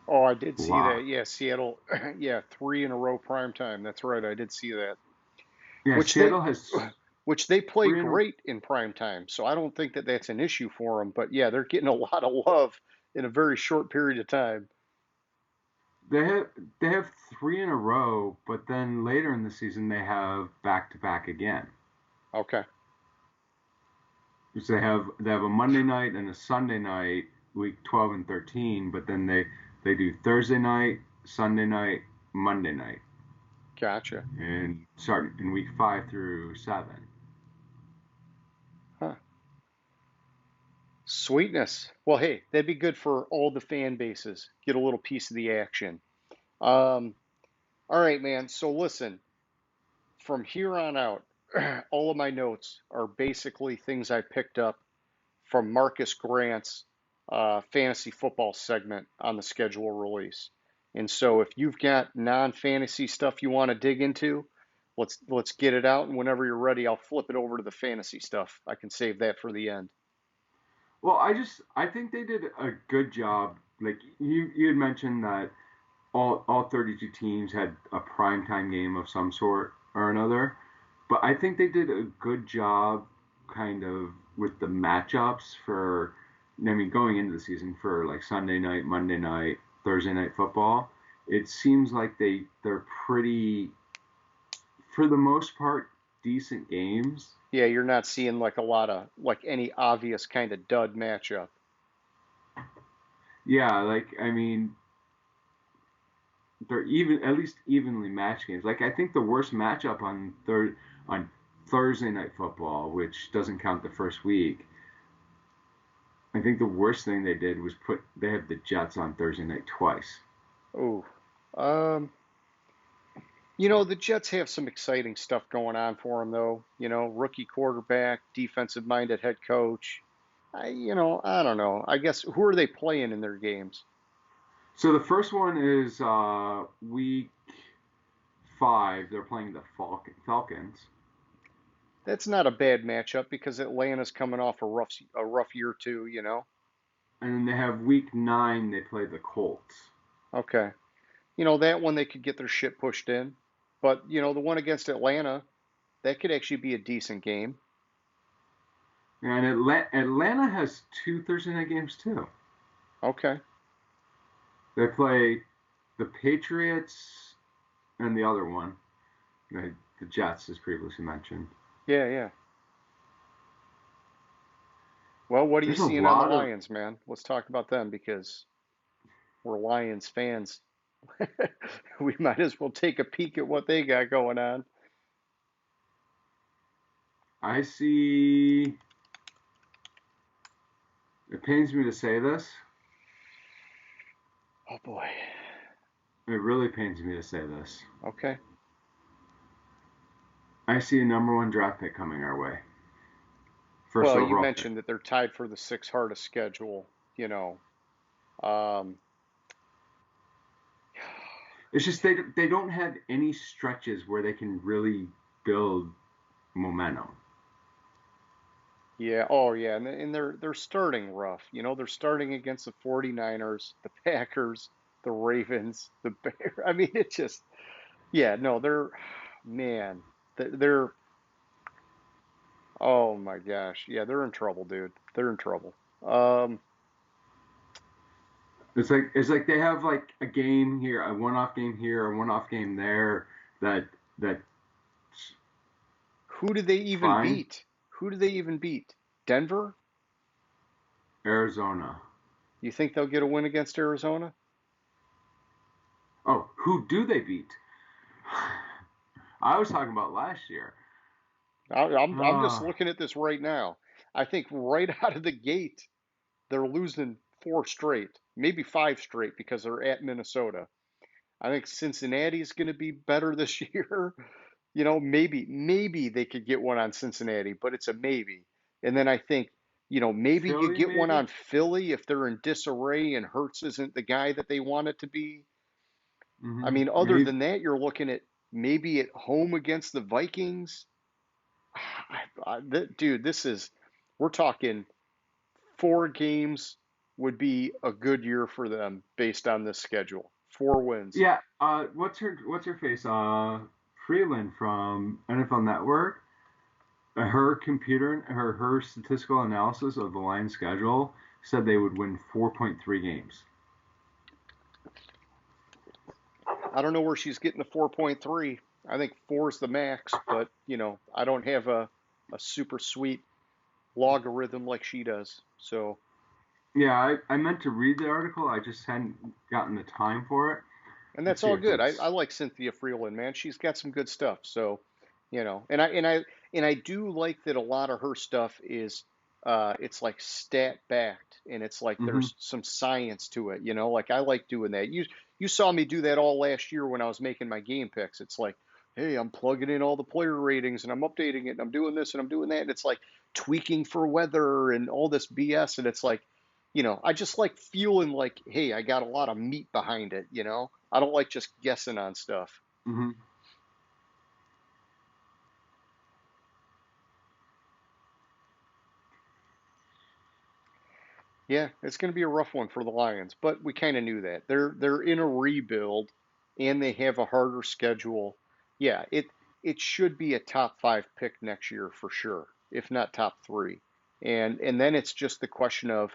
Oh, I did see Wow. that. Yeah, Seattle. Yeah, 3 in a row prime time. That's right. I did see that. Yeah, Which they, Seattle has which they play 3 in a. great in prime time. So I don't think that that's an issue for them. But yeah, they're getting a lot of love in a very short period of time. They have they have 3 in a row, but then later in the season they have back to back again. Okay. So they have a Monday night and a Sunday night, week 12 and 13, but then they do Thursday night, Sunday night, Monday night, Gotcha. and start in week 5 through 7. Huh. Sweetness. Well, hey, that'd be good for all the fan bases. Get a little piece of the action. Um, all right, man. So listen, from here on out, all of my notes are basically things I picked up from Marcus Grant's fantasy football segment on the schedule release. And so if you've got non-fantasy stuff you want to dig into, let's get it out. And whenever you're ready, I'll flip it over to the fantasy stuff. I can save that for the end. Well, I think they did a good job. Like you had mentioned that all 32 teams had a primetime game of some sort or another, but I think they did a good job kind of with the matchups for, I mean, going into the season for like Sunday night, Monday night, Thursday night football. It seems like they're pretty, for the most part, decent games. Yeah, you're not seeing like a lot of like any obvious kind of dud matchup. Yeah, like I mean, they're even at least evenly matched games. Like I think the worst matchup on Thursday night football, which doesn't count the first week. I think the worst thing they did was they had the Jets on Thursday night twice. Oh, um, the Jets have some exciting stuff going on for them, though. Rookie quarterback, defensive-minded head coach. I don't know. I guess who are they playing in their games? So the first one is week 5. They're playing the Falcons. That's not a bad matchup because Atlanta's coming off a rough year too. And then they have week 9. They play the Colts. Okay. that one they could get their shit pushed in. But, the one against Atlanta, that could actually be a decent game. And Atlanta has two Thursday night games too. Okay. They play the Patriots and the other one, the Jets, as previously mentioned. Yeah, yeah. Well, what are you There's a seeing on the lot of. Lions, man? Let's talk about them because we're Lions fans. We might as well take a peek at what they got going on. I see. It pains me to say this. Oh boy. It really pains me to say this. Okay. I see a number one draft pick coming our way. First Well, you overall pick. mentioned that they're tied for the sixth hardest schedule. Um, It's just they don't have any stretches where they can really build momentum. yeah. Oh, yeah. And they're starting rough. They're starting against the 49ers, the Packers, the Ravens, the Bears. I mean, it just, yeah. No, man, they're. Oh my gosh. Yeah, they're in trouble, dude. They're in trouble. Um, It's like they have like a game here, a one-off game here, a one-off game there that who did they even fine. beat? Who did they even beat? Denver? Arizona. You think they'll get a win against Arizona? Oh, who do they beat? I was talking about last year. I'm just Ah, looking at this right now. I think right out of the gate, they're losing four straight, maybe five straight because they're at Minnesota. I think Cincinnati's going to be better this year. Maybe they could get one on Cincinnati, but it's a maybe. And then I think, maybe you Philly get one maybe. on Philly if they're in disarray and Hurts isn't the guy that they want it to be. I mean, other Maybe than that, you're looking at maybe at home against the Vikings. Dude, we're talking four games would be a good year for them based on this schedule. Four wins. yeah. What's her face? Freeland from NFL Network. Her statistical analysis of the Lions' schedule said they would win 4.3 games. I don't know where she's getting the 4.3. I think four is the max, but, I don't have a super sweet logarithm like she does. So, Yeah, I meant to read the article. I just hadn't gotten the time for it. and Let's that's see all if good. I it's. like Cynthia Freeland, man. She's got some good stuff. So, and I do like that a lot of her stuff is it's like stat backed and it's like Hmm. there's some science to it, like I like doing that. You saw me do that all last year when I was making my game picks. It's like, hey, I'm plugging in all the player ratings and I'm updating it and I'm doing this and I'm doing that. And it's like tweaking for weather and all this BS. And it's like, I just like feeling like, hey, I got a lot of meat behind it. I don't like just guessing on stuff. Hmm. Yeah, it's going to be a rough one for the Lions, but we kind of knew that. They're in a rebuild and they have a harder schedule. Yeah, it should be a top 5 pick next year for sure, if not top 3. And then it's just the question of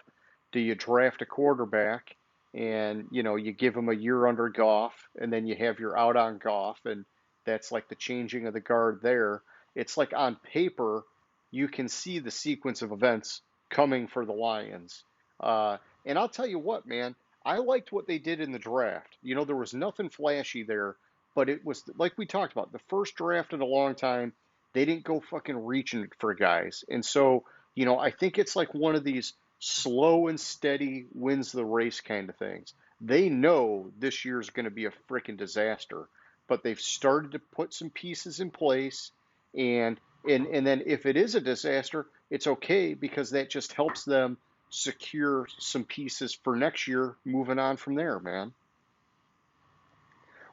do you draft a quarterback and you give him a year under Goff and then you have your out on Goff and that's like the changing of the guard there. It's like on paper you can see the sequence of events coming for the Lions. And I'll tell you what, man, I liked what they did in the draft. There was nothing flashy there, but it was like we talked about the first draft in a long time. They didn't go fucking reaching for guys. And so, I think it's like one of these slow and steady wins the race kind of things. They know this year's going to be a freaking disaster, but they've started to put some pieces in place. And then if it is a disaster, it's okay because that just helps them secure some pieces for next year moving on from there, man.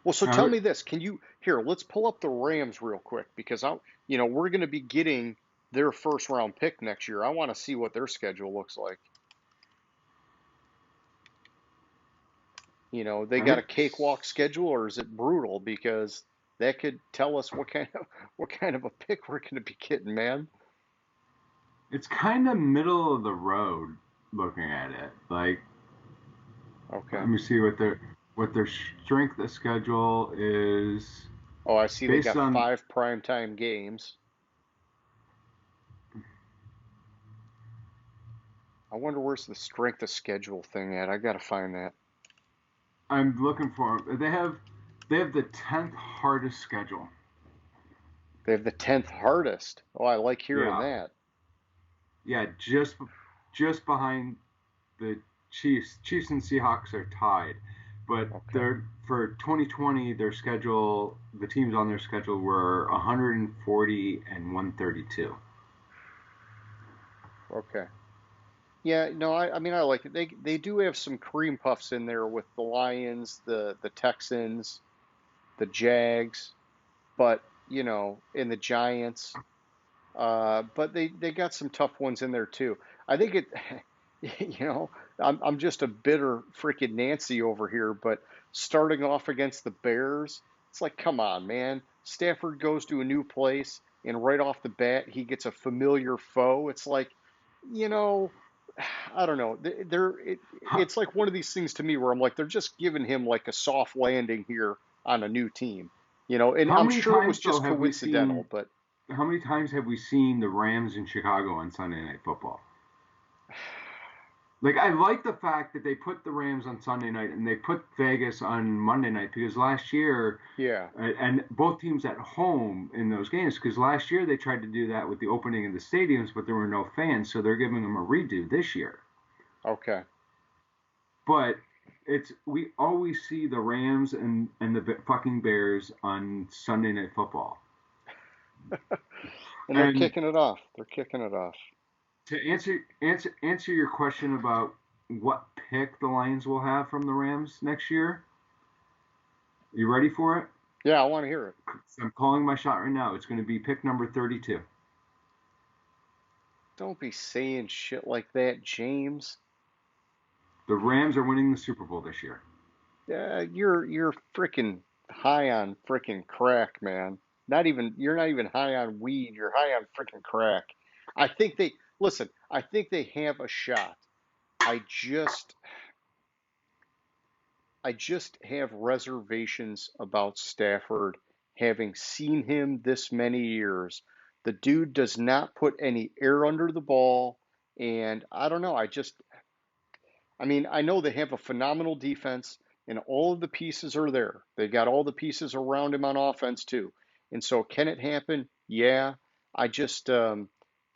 Well, so tell Uh, me this. Let's pull up the Rams real quick because we're going to be getting their first round pick next year. I want to see what their schedule looks like. They got a cakewalk schedule, or is it brutal? Because that could tell us what kind of a pick we're going to be getting, man. It's kind of middle of the road looking at it. Like, Okay. let me see what their strength of schedule is Oh, I see they based got on. 5 primetime games. I wonder where's the strength of schedule thing at. I got to find that. I'm looking for them. They have the 10th hardest schedule. They have the 10th hardest. Oh, I like hearing Yeah, that. yeah, just behind the Chiefs. Chiefs and Seahawks are tied, but Okay. they're for 2020 their schedule. The teams on their schedule were 140 and 132. Okay. Yeah, no, I mean I like it. They do have some cream puffs in there with the Lions, the Texans, the Jags, but and the Giants. But they got some tough ones in there too. I think it, you know, I'm just a bitter freaking Nancy over here, but starting off against the Bears, it's like, come on, man. Stafford goes to a new place, and right off the bat, he gets a familiar foe. It's like, you know, I don't know. How, It's like one of these things to me where I'm like, they're just giving him like a soft landing here on a new team, and how I'm many sure it was times though just have we coincidental, seen? but. How many times have we seen the Rams in Chicago on Sunday Night Football? Like, I like the fact that they put the Rams on Sunday night and they put Vegas on Monday night because last year, Yeah. and both teams at home in those games, because last year they tried to do that with the opening of the stadiums, but there were no fans, so they're giving them a redo this year. Okay. But we always see the Rams and the fucking Bears on Sunday Night Football. And they're And kicking it off. They're kicking it off. to answer your question about what pick the Lions will have from the Rams next year, you ready for it? Yeah, I want to hear it. I'm calling my shot right now. It's going to be pick number 32. Don't be saying shit like that, James. The Rams are winning the Super Bowl this year. Yeah, you're freaking high on freaking crack, man. You're not even high on weed. You're high on freaking crack. I think they listen. I think they have a shot. I just I just have reservations about Stafford, having seen him this many years. The dude does not put any air under the ball, and I don't know. I mean, I know they have a phenomenal defense, and all of the pieces are there. They got all the pieces around him on offense too. And so, can it happen? Yeah. I just, there's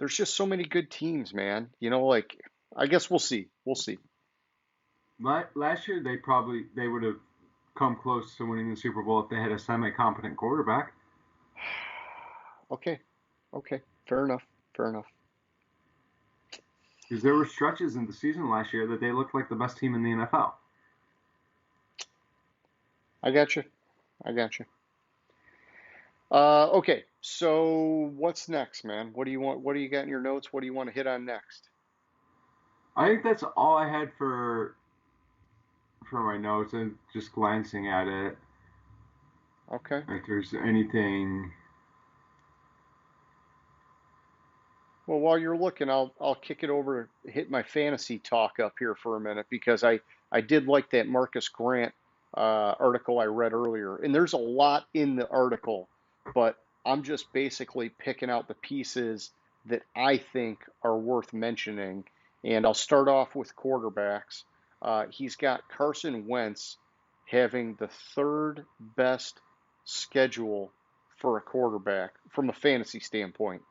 just so many good teams, man. Like I guess we'll see. We'll see. Last year they would have come close to winning the Super Bowl if they had a semi-competent quarterback. Okay. Okay. Fair enough. Fair enough. Because there were stretches in the season last year that they looked like the best team in the NFL. I got you. I got you. Okay. So what's next, man? What do you want? What do you got in your notes? What do you want to hit on next? I think that's all I had for my notes and just glancing at it. Okay. If there's anything. Well, while you're looking, I'll kick it over, hit my fantasy talk up here for a minute because I did like that Marcus Grant article I read earlier, and there's a lot in the article, but I'm just basically picking out the pieces that I think are worth mentioning, and I'll start off with quarterbacks. He's got Carson Wentz having the third best schedule for a quarterback from a fantasy standpoint.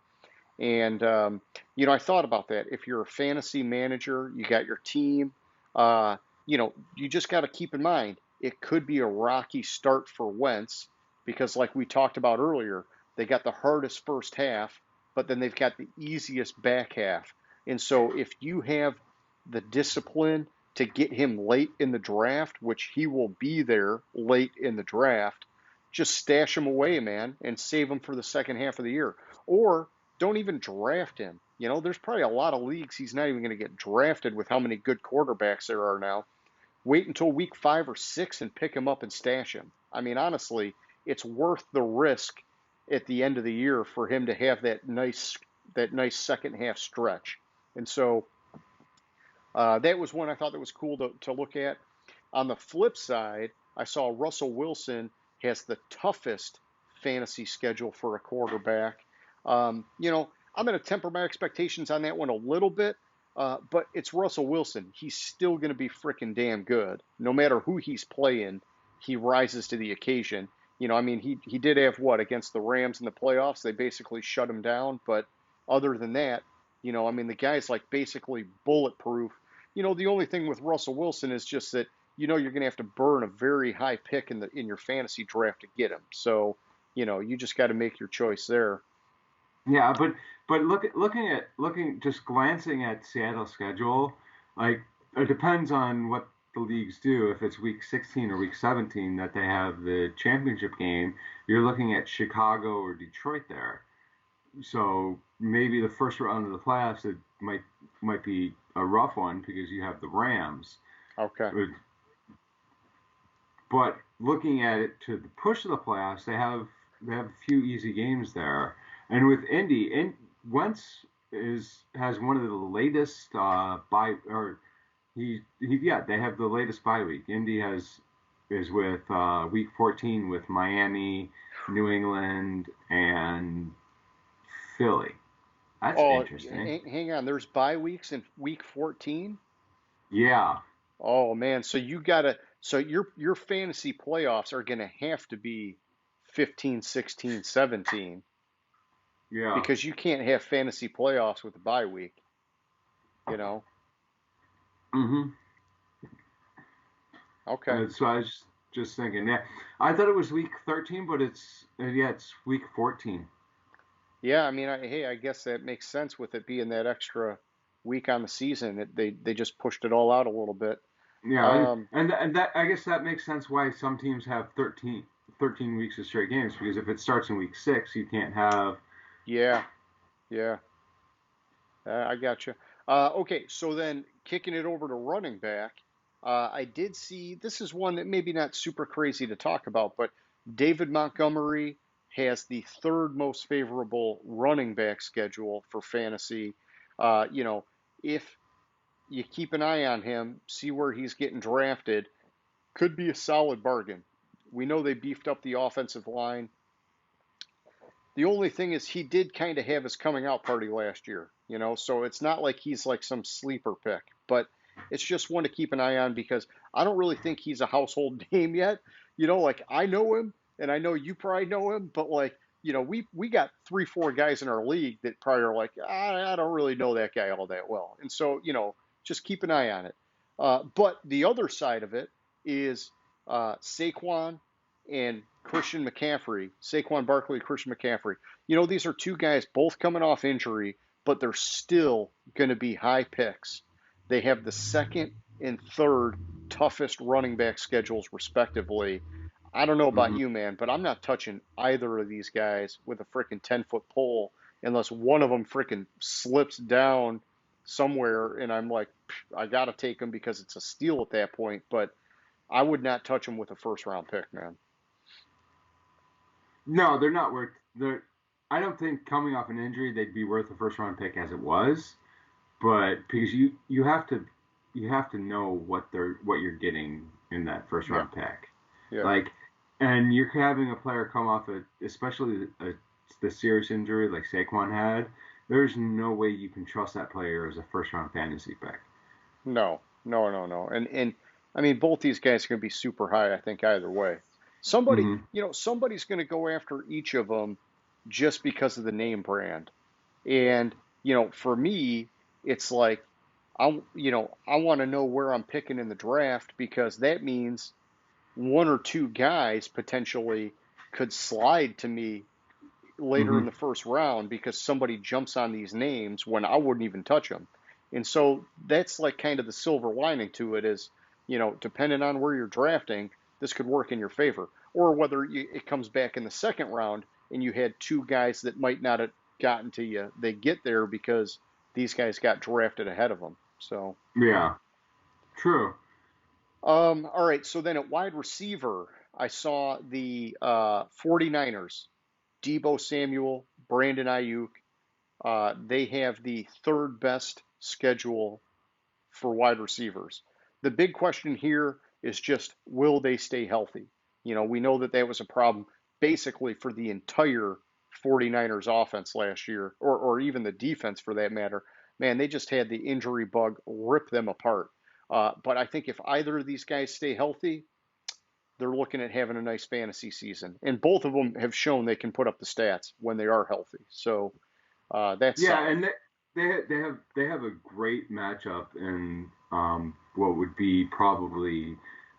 And, I thought about that. If you're a fantasy manager, you got your team, you just got to keep in mind it could be a rocky start for Wentz because, like we talked about earlier, they got the hardest first half, but then they've got the easiest back half. And so, if you have the discipline to get him late in the draft, which he will be there late in the draft, just stash him away, man, and save him for the second half of the year. Or don't even draft him. There's probably a lot of leagues he's not even going to get drafted with how many good quarterbacks there are now. wait until week 5 or 6 and pick him up and stash him. I mean, honestly, it's worth the risk at the end of the year for him to have that nice second half stretch. And so that was one I thought that was cool to look at. On the flip side, I saw Russell Wilson has the toughest fantasy schedule for a quarterback. I'm going to temper my expectations on that one a little bit, but it's Russell Wilson. He's still going to be freaking damn good. No matter who he's playing, he rises to the occasion. I mean, he did have what against the Rams in the playoffs? They basically shut him down. But other than that, I mean, the guy's like basically bulletproof. The only thing with Russell Wilson is just that you're going to have to burn a very high pick in your fantasy draft to get him. So, you just got to make your choice there. Yeah, but looking just glancing at Seattle's schedule, like it depends on what the leagues do. If it's week 16 or week 17 that they have the championship game, you're looking at Chicago or Detroit there. So maybe the first round of the playoffs it might be a rough one because you have the Rams. Okay. But looking at it to the push to the playoffs, they have a few easy games there. And with Indy, Wentz has one of the latest they have the latest bye week. Indy is with week 14 with Miami, New England, and Philly. That's interesting. Hang on, there's bye weeks in week 14? Yeah. Oh man, so your fantasy playoffs are going to have to be 15, 16, 17. Yeah. Because you can't have fantasy playoffs with a bye week. Mm-hmm. Okay. So I was just thinking, yeah, I thought it was week 13, but it's week 14. Yeah, I mean, I guess that makes sense with it being that extra week on the season. They just pushed it all out a little bit. Yeah, and that I guess that makes sense why some teams have 13 weeks of straight games, because if it starts in week 6, you can't have. Yeah. I got you. Okay, so then kicking it over to running back, I did see this is one that maybe not super crazy to talk about, but David Montgomery has the third most favorable running back schedule for fantasy. If you keep an eye on him, see where he's getting drafted, could be a solid bargain. We know they beefed up the offensive line. The only thing is he did kind of have his coming out party last year, so it's not like he's like some sleeper pick, but it's just one to keep an eye on because I don't really think he's a household name yet. Like I know him and I know you probably know him, but like, we got 3-4 guys in our league that probably are like, I don't really know that guy all that well. And so, just keep an eye on it. But the other side of it is Saquon and Christian McCaffrey, Saquon Barkley, Christian McCaffrey. These are two guys both coming off injury, but they're still going to be high picks. They have the second and third toughest running back schedules, respectively. I don't know about you, man, but I'm not touching either of these guys with a freaking 10-foot pole unless one of them freaking slips down somewhere and I'm like, I got to take them because it's a steal at that point. But I would not touch them with a first-round pick, man. No, they're not worth. I don't think coming off an injury they'd be worth a first round pick as it was, but because you have to know what you're getting in that first round pick. Yeah. Like, and you're having a player come off especially the serious injury like Saquon had. There's no way you can trust that player as a first round fantasy pick. No. And I mean, both these guys are going to be super high, I think, either way. Somebody's going to go after each of them just because of the name brand. And, for me, it's like, I want to know where I'm picking in the draft because that means one or two guys potentially could slide to me later in the first round because somebody jumps on these names when I wouldn't even touch them. And so that's like kind of the silver lining to it is, depending on where you're drafting, this could work in your favor. Or whether it comes back in the second round and you had two guys that might not have gotten to you, they get there because these guys got drafted ahead of them. So yeah, true. All right, so then at wide receiver, I saw the 49ers, Debo Samuel, Brandon Ayuk. They have the third best schedule for wide receivers. The big question here is just will they stay healthy? We know that that was a problem basically for the entire 49ers offense last year, or even the defense for that matter. Man, they just had the injury bug rip them apart. But I think if either of these guys stay healthy, they're looking at having a nice fantasy season. And both of them have shown they can put up the stats when they are healthy. So that's Yeah, solid. and they have a great matchup in what would be probably,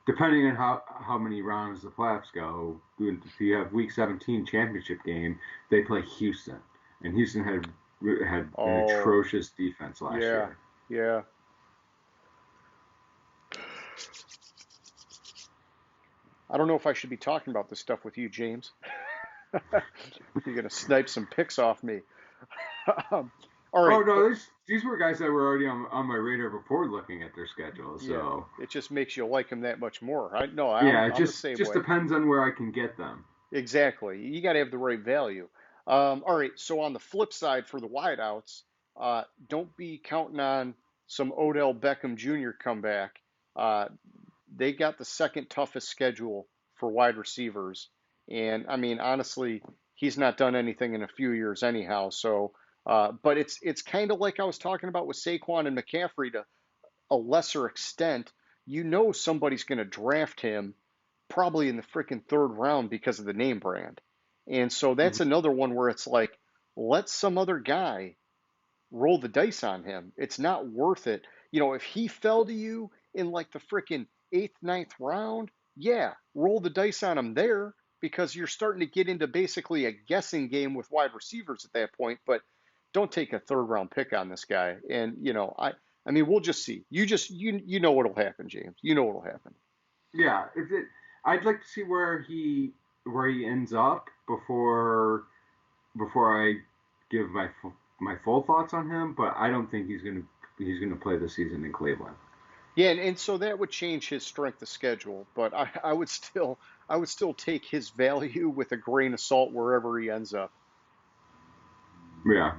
depending on how many rounds the playoffs go. If you have Week 17 championship game, they play Houston, and Houston had an Oh, atrocious defense last yeah, year. yeah. I don't know if I should be talking about this stuff with you, James. You're gonna snipe some picks off me. All Oh right, but no, these were guys that were already on my radar before looking at their schedule. yeah, So it just makes you like him that much more. I no, I'm yeah, it I'm the just same just way. depends on where I can get them. Exactly. You got to have the right value. All right. So on the flip side for the wideouts, don't be counting on some Odell Beckham Jr. comeback. Uh, they got the second toughest schedule for wide receivers, and I mean honestly, he's not done anything in a few years anyhow. So, but it's kind of like I was talking about with Saquon and McCaffrey to a lesser extent. Somebody's going to draft him probably in the freaking third round because of the name brand. And so that's Mhm. another one where it's like, let some other guy roll the dice on him. It's not worth it. If he fell to you in like the freaking eighth, ninth round, yeah, roll the dice on him there because you're starting to get into basically a guessing game with wide receivers at that point. But don't take a third round pick on this guy. And I mean, we'll just see. You know what'll happen, James. You know what'll happen. Yeah, I'd like to see where he ends up before I give my full thoughts on him. But I don't think he's gonna play the season in Cleveland. Yeah, and so that would change his strength of schedule, but I would still take his value with a grain of salt wherever he ends up. Yeah,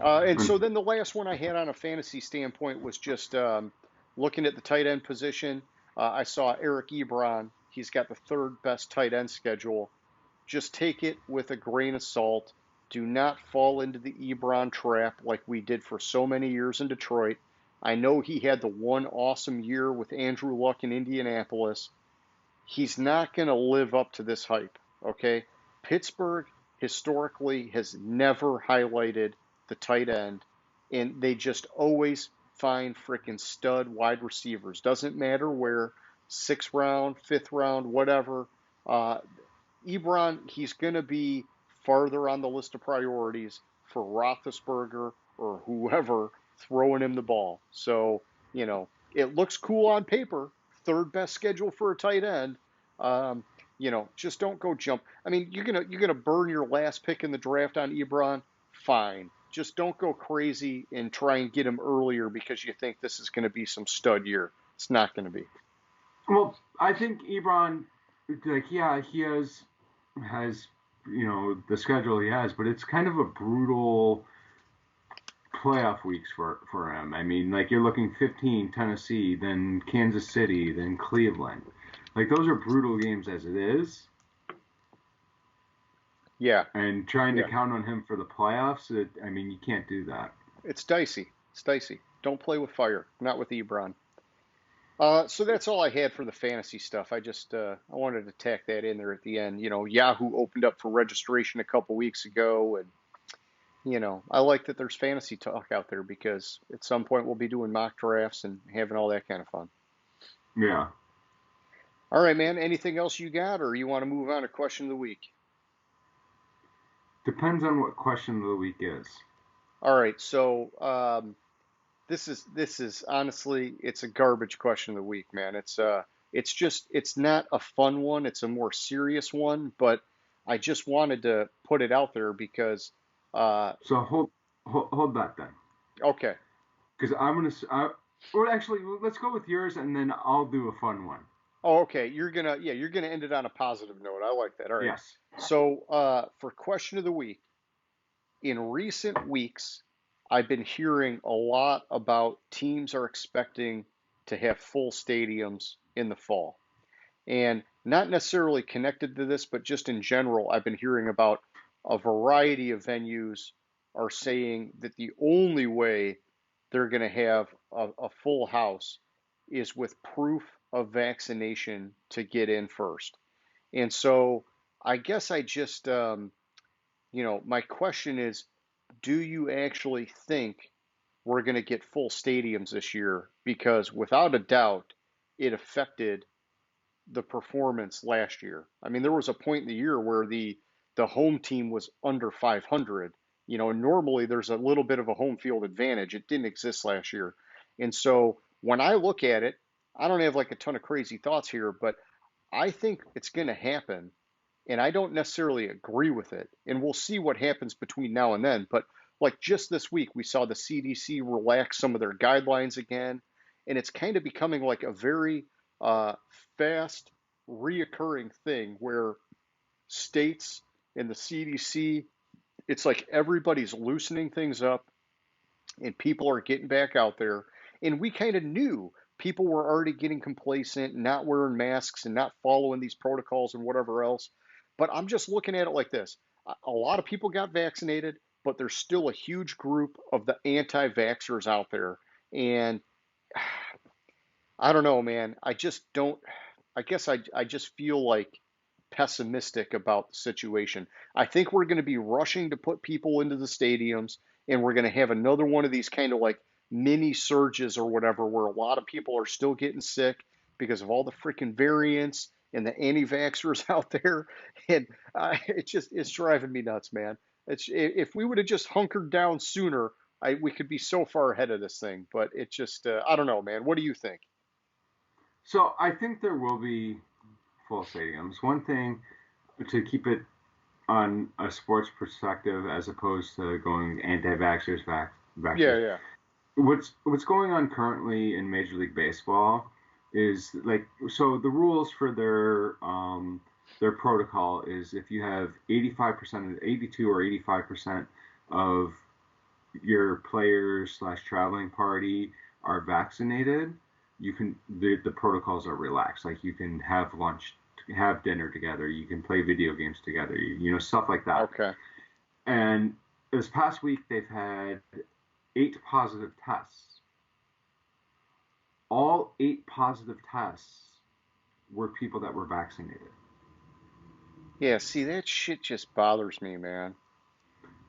And and so then the last one I had on a fantasy standpoint was just looking at the tight end position. I saw Eric Ebron. He's got the third best tight end schedule. Just take it with a grain of salt. Do not fall into the Ebron trap like we did for so many years in Detroit. I know he had the one awesome year with Andrew Luck in Indianapolis. He's not going to live up to this hype, okay? Pittsburgh historically has never highlighted the tight end, and they just always find freaking stud wide receivers. Doesn't matter where, sixth round, fifth round, whatever. Uh, Ebron, he's going to be farther on the list of priorities for Roethlisberger or whoever throwing him the ball. So, it looks cool on paper, third best schedule for a tight end. Um, just don't go jump. I mean, you're gonna burn your last pick in the draft on Ebron. Fine. Just don't go crazy and try and get him earlier because you think this is going to be some stud year. It's not going to be. well, I think Ebron, like yeah, he has the schedule he has, but it's kind of a brutal playoff weeks for him. I mean, like you're looking 15 Tennessee, then Kansas City, then Cleveland. Like those are brutal games as it is, Yeah, and trying to yeah. count on him for the playoffs, I mean, you can't do that. It's dicey. It's dicey. Don't play with fire. Not with Ebron. So that's all I had for the fantasy stuff. I wanted to tack that in there at the end. Yahoo opened up for registration a couple weeks ago, and I like that there's fantasy talk out there because at some point we'll be doing mock drafts and having all that kind of fun. Yeah, All right, man. Anything else you got, or you want to move on to question of the week? depends on what question of the week is. All right. So this is honestly it's a garbage question of the week, man. It's not a fun one. It's a more serious one, but I just wanted to put it out there because uh So hold that then, okay. because I'm gonna. Well, actually, let's go with yours, and then I'll do a fun one. Oh, okay. You're gonna end it on a positive note. I like that. All right. Yes. So, for question of the week, in recent weeks, I've been hearing a lot about teams are expecting to have full stadiums in the fall. And not necessarily connected to this, but just in general, I've been hearing about a variety of venues are saying that the only way they're going to have a full house is with proof of vaccination to get in first. And so I guess I just, my question is, do you actually think we're going to get full stadiums this year? Because without a doubt, it affected the performance last year. I mean, there was a point in the year where the home team was under 500. And normally there's a little bit of a home field advantage. It didn't exist last year. And so when I look at it, I don't have like a ton of crazy thoughts here, but I think it's going to happen. And I don't necessarily agree with it. And we'll see what happens between now and then. But like just this week, we saw the CDC relax some of their guidelines again. And it's kind of becoming like a very uh, fast, reoccurring thing where states and the CDC, it's like everybody's loosening things up and people are getting back out there. And we kind of knew people were already getting complacent, not wearing masks and not following these protocols and whatever else. But I'm just looking at it like this. A lot of people got vaccinated, but there's still a huge group of the anti vaxxers out there. And I don't know, man. I just don't. I guess I just feel like pessimistic about the situation. I think we're going to be rushing to put people into the stadiums, and we're going to have another one of these kind of like mini surges or whatever, where a lot of people are still getting sick because of all the freaking variants and the anti-vaxxers out there. And it's driving me nuts, man. If we would have just hunkered down sooner, we could be so far ahead of this thing. But it just I don't know, man. What do you think? So I think there will be full stadiums. One thing to keep it on a sports perspective as opposed to going anti-vaxxers, Yeah, vaxxers. yeah. What's going on currently in Major League Baseball is like so the rules for their protocol is if you have 85% of 82 or 85% of your players slash traveling party are vaccinated, you can the protocols are relaxed. Like you can have lunch, have dinner together, you can play video games together, stuff like that. Okay. And this past week they've had 8 positive tests. All 8 positive tests were people that were vaccinated. Yeah, see, that shit just bothers me, man.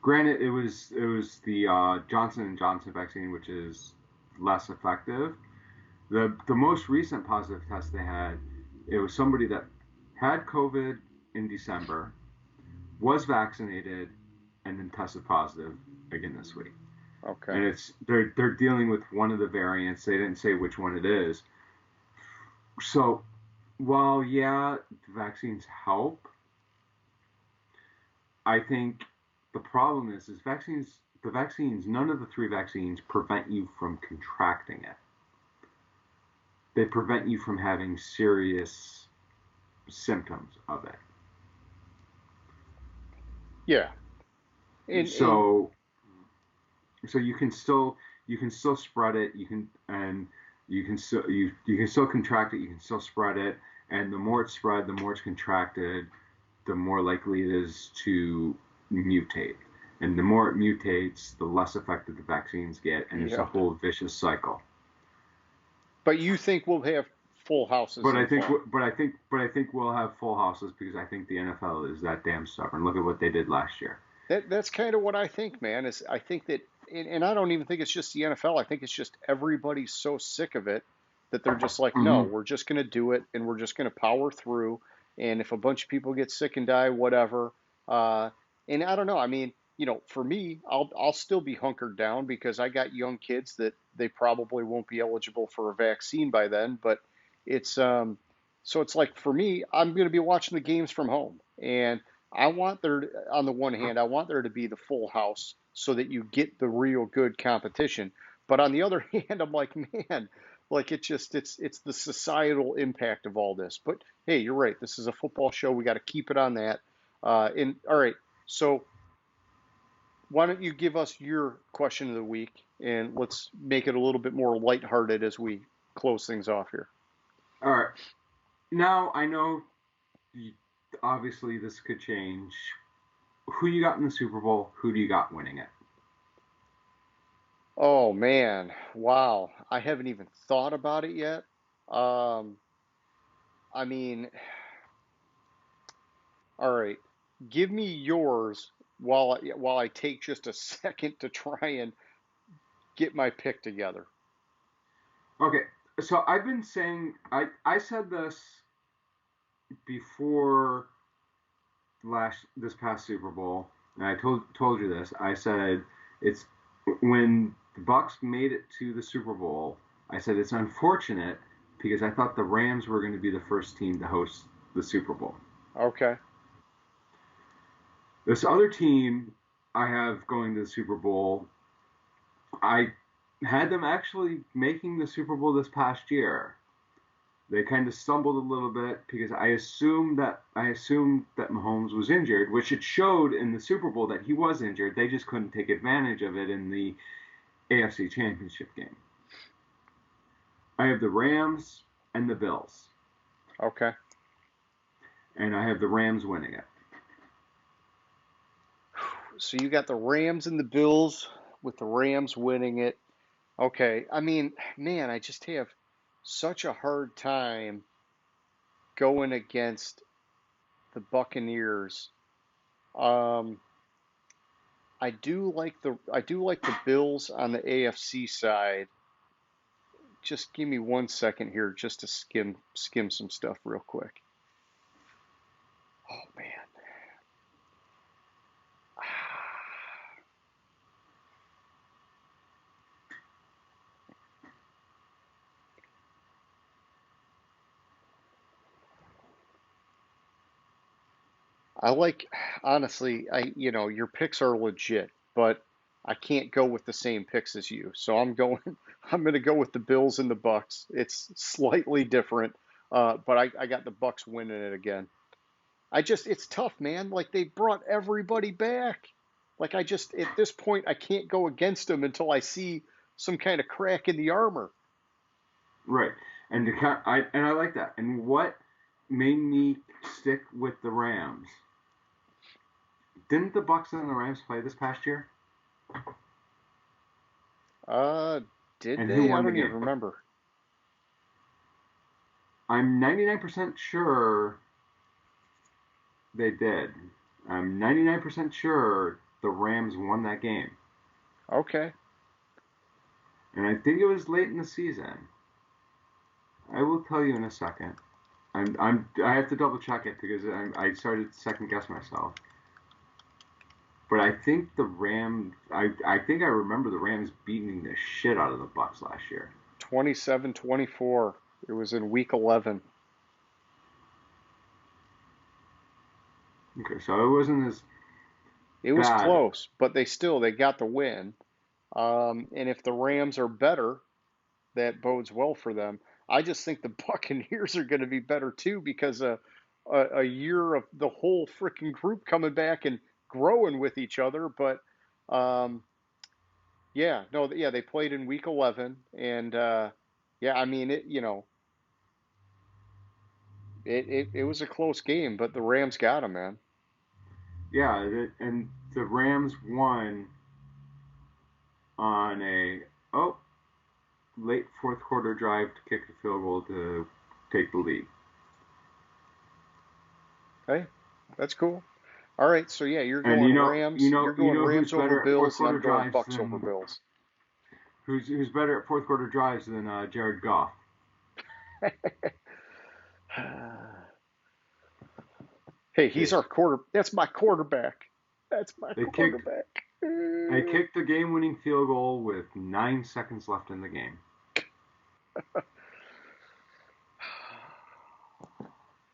Granted, it was the Johnson and Johnson vaccine, which is less effective. The most recent positive test they had, it was somebody that had COVID in December, was vaccinated, and then tested positive again this week. Okay. And they're dealing with one of the variants. They didn't say which one it is. So while yeah, the vaccines help, I think the problem is the vaccines, none of the 3 vaccines prevent you from contracting it. They prevent you from having serious symptoms of it. Yeah. And So you can still spread it. You can still contract it. You can still spread it. And the more it's spread, the more it's contracted, the more likely it is to mutate. And the more it mutates, the less effective the vaccines get, and it's a yeah. whole vicious cycle. But you think we'll have full houses But in I the think, fall? but I think we'll have full houses because I think the NFL is that damn stubborn. Look at what they did last year. That's kind of what I think, man. Is I think that, and I don't even think it's just the NFL. I think it's just everybody's so sick of it that they're just like, no, Mm-hmm. we're just going to do it, and we're just going to power through. And if a bunch of people get sick and die, whatever. Uh, and I don't know. I mean, for me, I'll still be hunkered down because I got young kids that they probably won't be eligible for a vaccine by then. But it's so it's like for me, I'm going to be watching the games from home, and I want there, on the one hand, I want there to be the full house so that you get the real good competition. But on the other hand, I'm like, man, like it's the societal impact of all this. But hey, you're right. This is a football show. We got to keep it on that. And all right, so why don't you give us your question of the week, and let's make it a little bit more lighthearted as we close things off here. All right. Now I know. Obviously, this could change. Who you got in the Super Bowl? Who do you got winning it? Oh man, wow. I haven't even thought about it yet. Um, I mean, all right. Give me yours while I take just a second to try and get my pick together. Okay. So I've been saying I said this before this past Super Bowl, and I told you this. I said it's when the Bucks made it to the Super Bowl. I said it's unfortunate because I thought the Rams were going to be the first team to host the Super Bowl. Okay. This other team I have going to the Super Bowl, I had them actually making the Super Bowl this past year. They kind of stumbled a little bit because I assumed that Mahomes was injured, which it showed in the Super Bowl that he was injured. They just couldn't take advantage of it in the AFC Championship game. I have the Rams and the Bills. Okay. And I have the Rams winning it. So you got the Rams and the Bills with the Rams winning it. Okay. I mean, man, I just have such a hard time going against the Buccaneers. Um, I do like the Bills on the AFC side. Just give me 1 second here just to skim some stuff real quick. Oh man. Honestly, your picks are legit, but I can't go with the same picks as you. So I'm going to go with the Bills and the Bucks. It's slightly different, but I got the Bucks winning it again. It's tough, man. Like they brought everybody back. Like at this point, I can't go against them until I see some kind of crack in the armor. Right. And I like that. And what made me stick with the Rams? Didn't the Bucks and the Rams play this past year? Did And who they? I won the don't even game? remember. I'm 99% sure they did. I'm 99% sure the Rams won that game. Okay. And I think it was late in the season. I will tell you in a second. I have to double check it because I started to second guess myself. But I think the Rams. I think I remember the Rams beating the shit out of the Bucks last year. 27-24. It was in week 11. Okay, so it wasn't as It was bad. close, but they got the win. And if the Rams are better, that bodes well for them. I just think the Buccaneers are going to be better too because a year of the whole freaking group coming back and growing with each other. But yeah, no, yeah, they played in week 11, and yeah, I mean it was a close game, but the Rams got them, man. Yeah, and the Rams won on a late fourth quarter drive to kick the field goal to take the lead. Hey, that's cool. All right, so yeah, you're And going Rams. You're going who's Rams over better at fourth Bills, and quarter I'm going drives Bucks over than Bills. who's better at fourth quarter drives than Jared Goff? Hey, he's our quarter. That's my quarterback. That's my They quarterback. kicked the game-winning field goal with 9 seconds left in the game.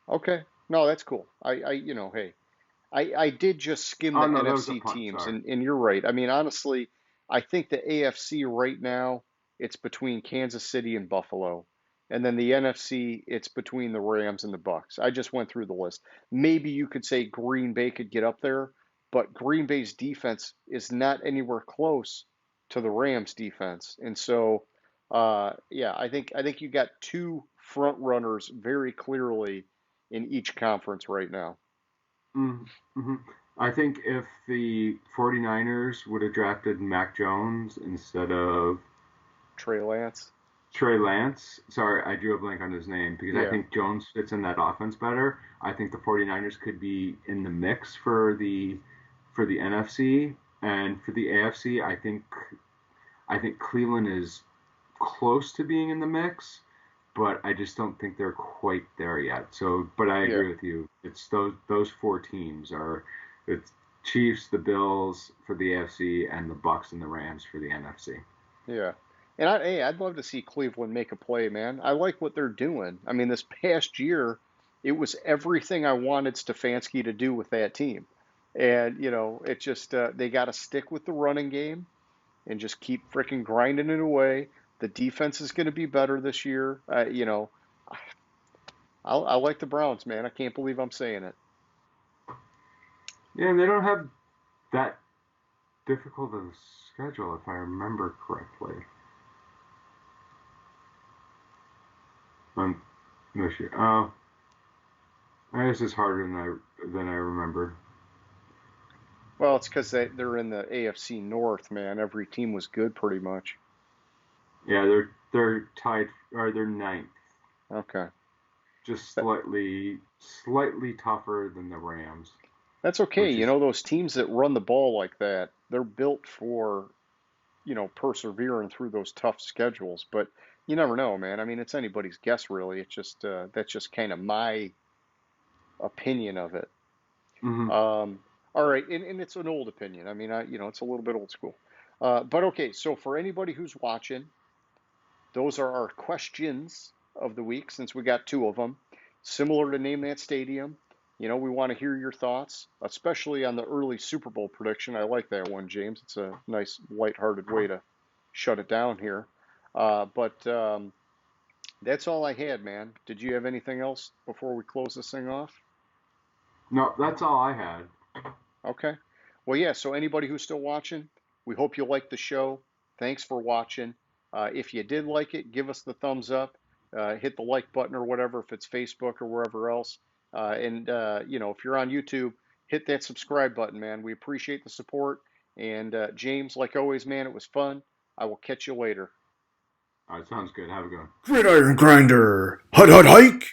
Okay, no, that's cool. Hey, I did just skim Oh the no, that was a NFC punt. teams, Sorry. and you're right. I mean, honestly, I think the AFC right now, it's between Kansas City and Buffalo. And then the NFC, it's between the Rams and the Bucks. I just went through the list. Maybe you could say Green Bay could get up there, but Green Bay's defense is not anywhere close to the Rams defense. And so, yeah, I think you got two front runners very clearly in each conference right now. Mm-hmm. I think if the 49ers would have drafted Mac Jones instead of Trey Lance. Trey Lance, sorry, I drew a blank on his name because I Yeah. think Jones fits in that offense better. I think the 49ers could be in the mix for the NFC, and for the AFC, I think Cleveland is close to being in the mix, but I just don't think they're quite there yet. So, but I Yeah. agree with you. It's those four teams are it's Chiefs, the Bills for the AFC, and the Bucks and the Rams for the NFC. Yeah. And hey, I'd love to see Cleveland make a play, man. I like what they're doing. I mean, this past year, it was everything I wanted Stefanski to do with that team. And, it just, they got to stick with the running game and just keep freaking grinding it away. The defense is going to be better this year. I like the Browns, man. I can't believe I'm saying it. Yeah, they don't have that difficult of a schedule, if I remember correctly. This year. Oh, I guess it's harder than I remembered. Well, it's because they're in the AFC North, man. Every team was good pretty much. Yeah, they're tied or they're ninth, Okay. just slightly tougher than the Rams, That's okay. which is Those teams that run the ball like that, they're built for, persevering through those tough schedules. But you never know, man. I mean, it's anybody's guess, really. It's just that's just kind of my opinion of it. hmm All right, and it's an old opinion. I mean, it's a little bit old school. But okay, so for anybody who's watching, those are our questions of the week since we got two of them. Similar to Name That Stadium. We want to hear your thoughts, especially on the early Super Bowl prediction. I like that one, James. It's a nice, lighthearted way to shut it down here. But that's all I had, man. Did you have anything else before we close this thing off? no, that's all I had. Okay. Well, yeah, so anybody who's still watching, we hope you liked the show. Thanks for watching. If you did like it, give us the thumbs up, hit the like button or whatever, if it's Facebook or wherever else. And if you're on YouTube, hit that subscribe button, man. We appreciate the support. And James, like always, man, it was fun. I will catch you later. All right, sounds good. Have a good one. Gridiron Grinder. Hut hut hike.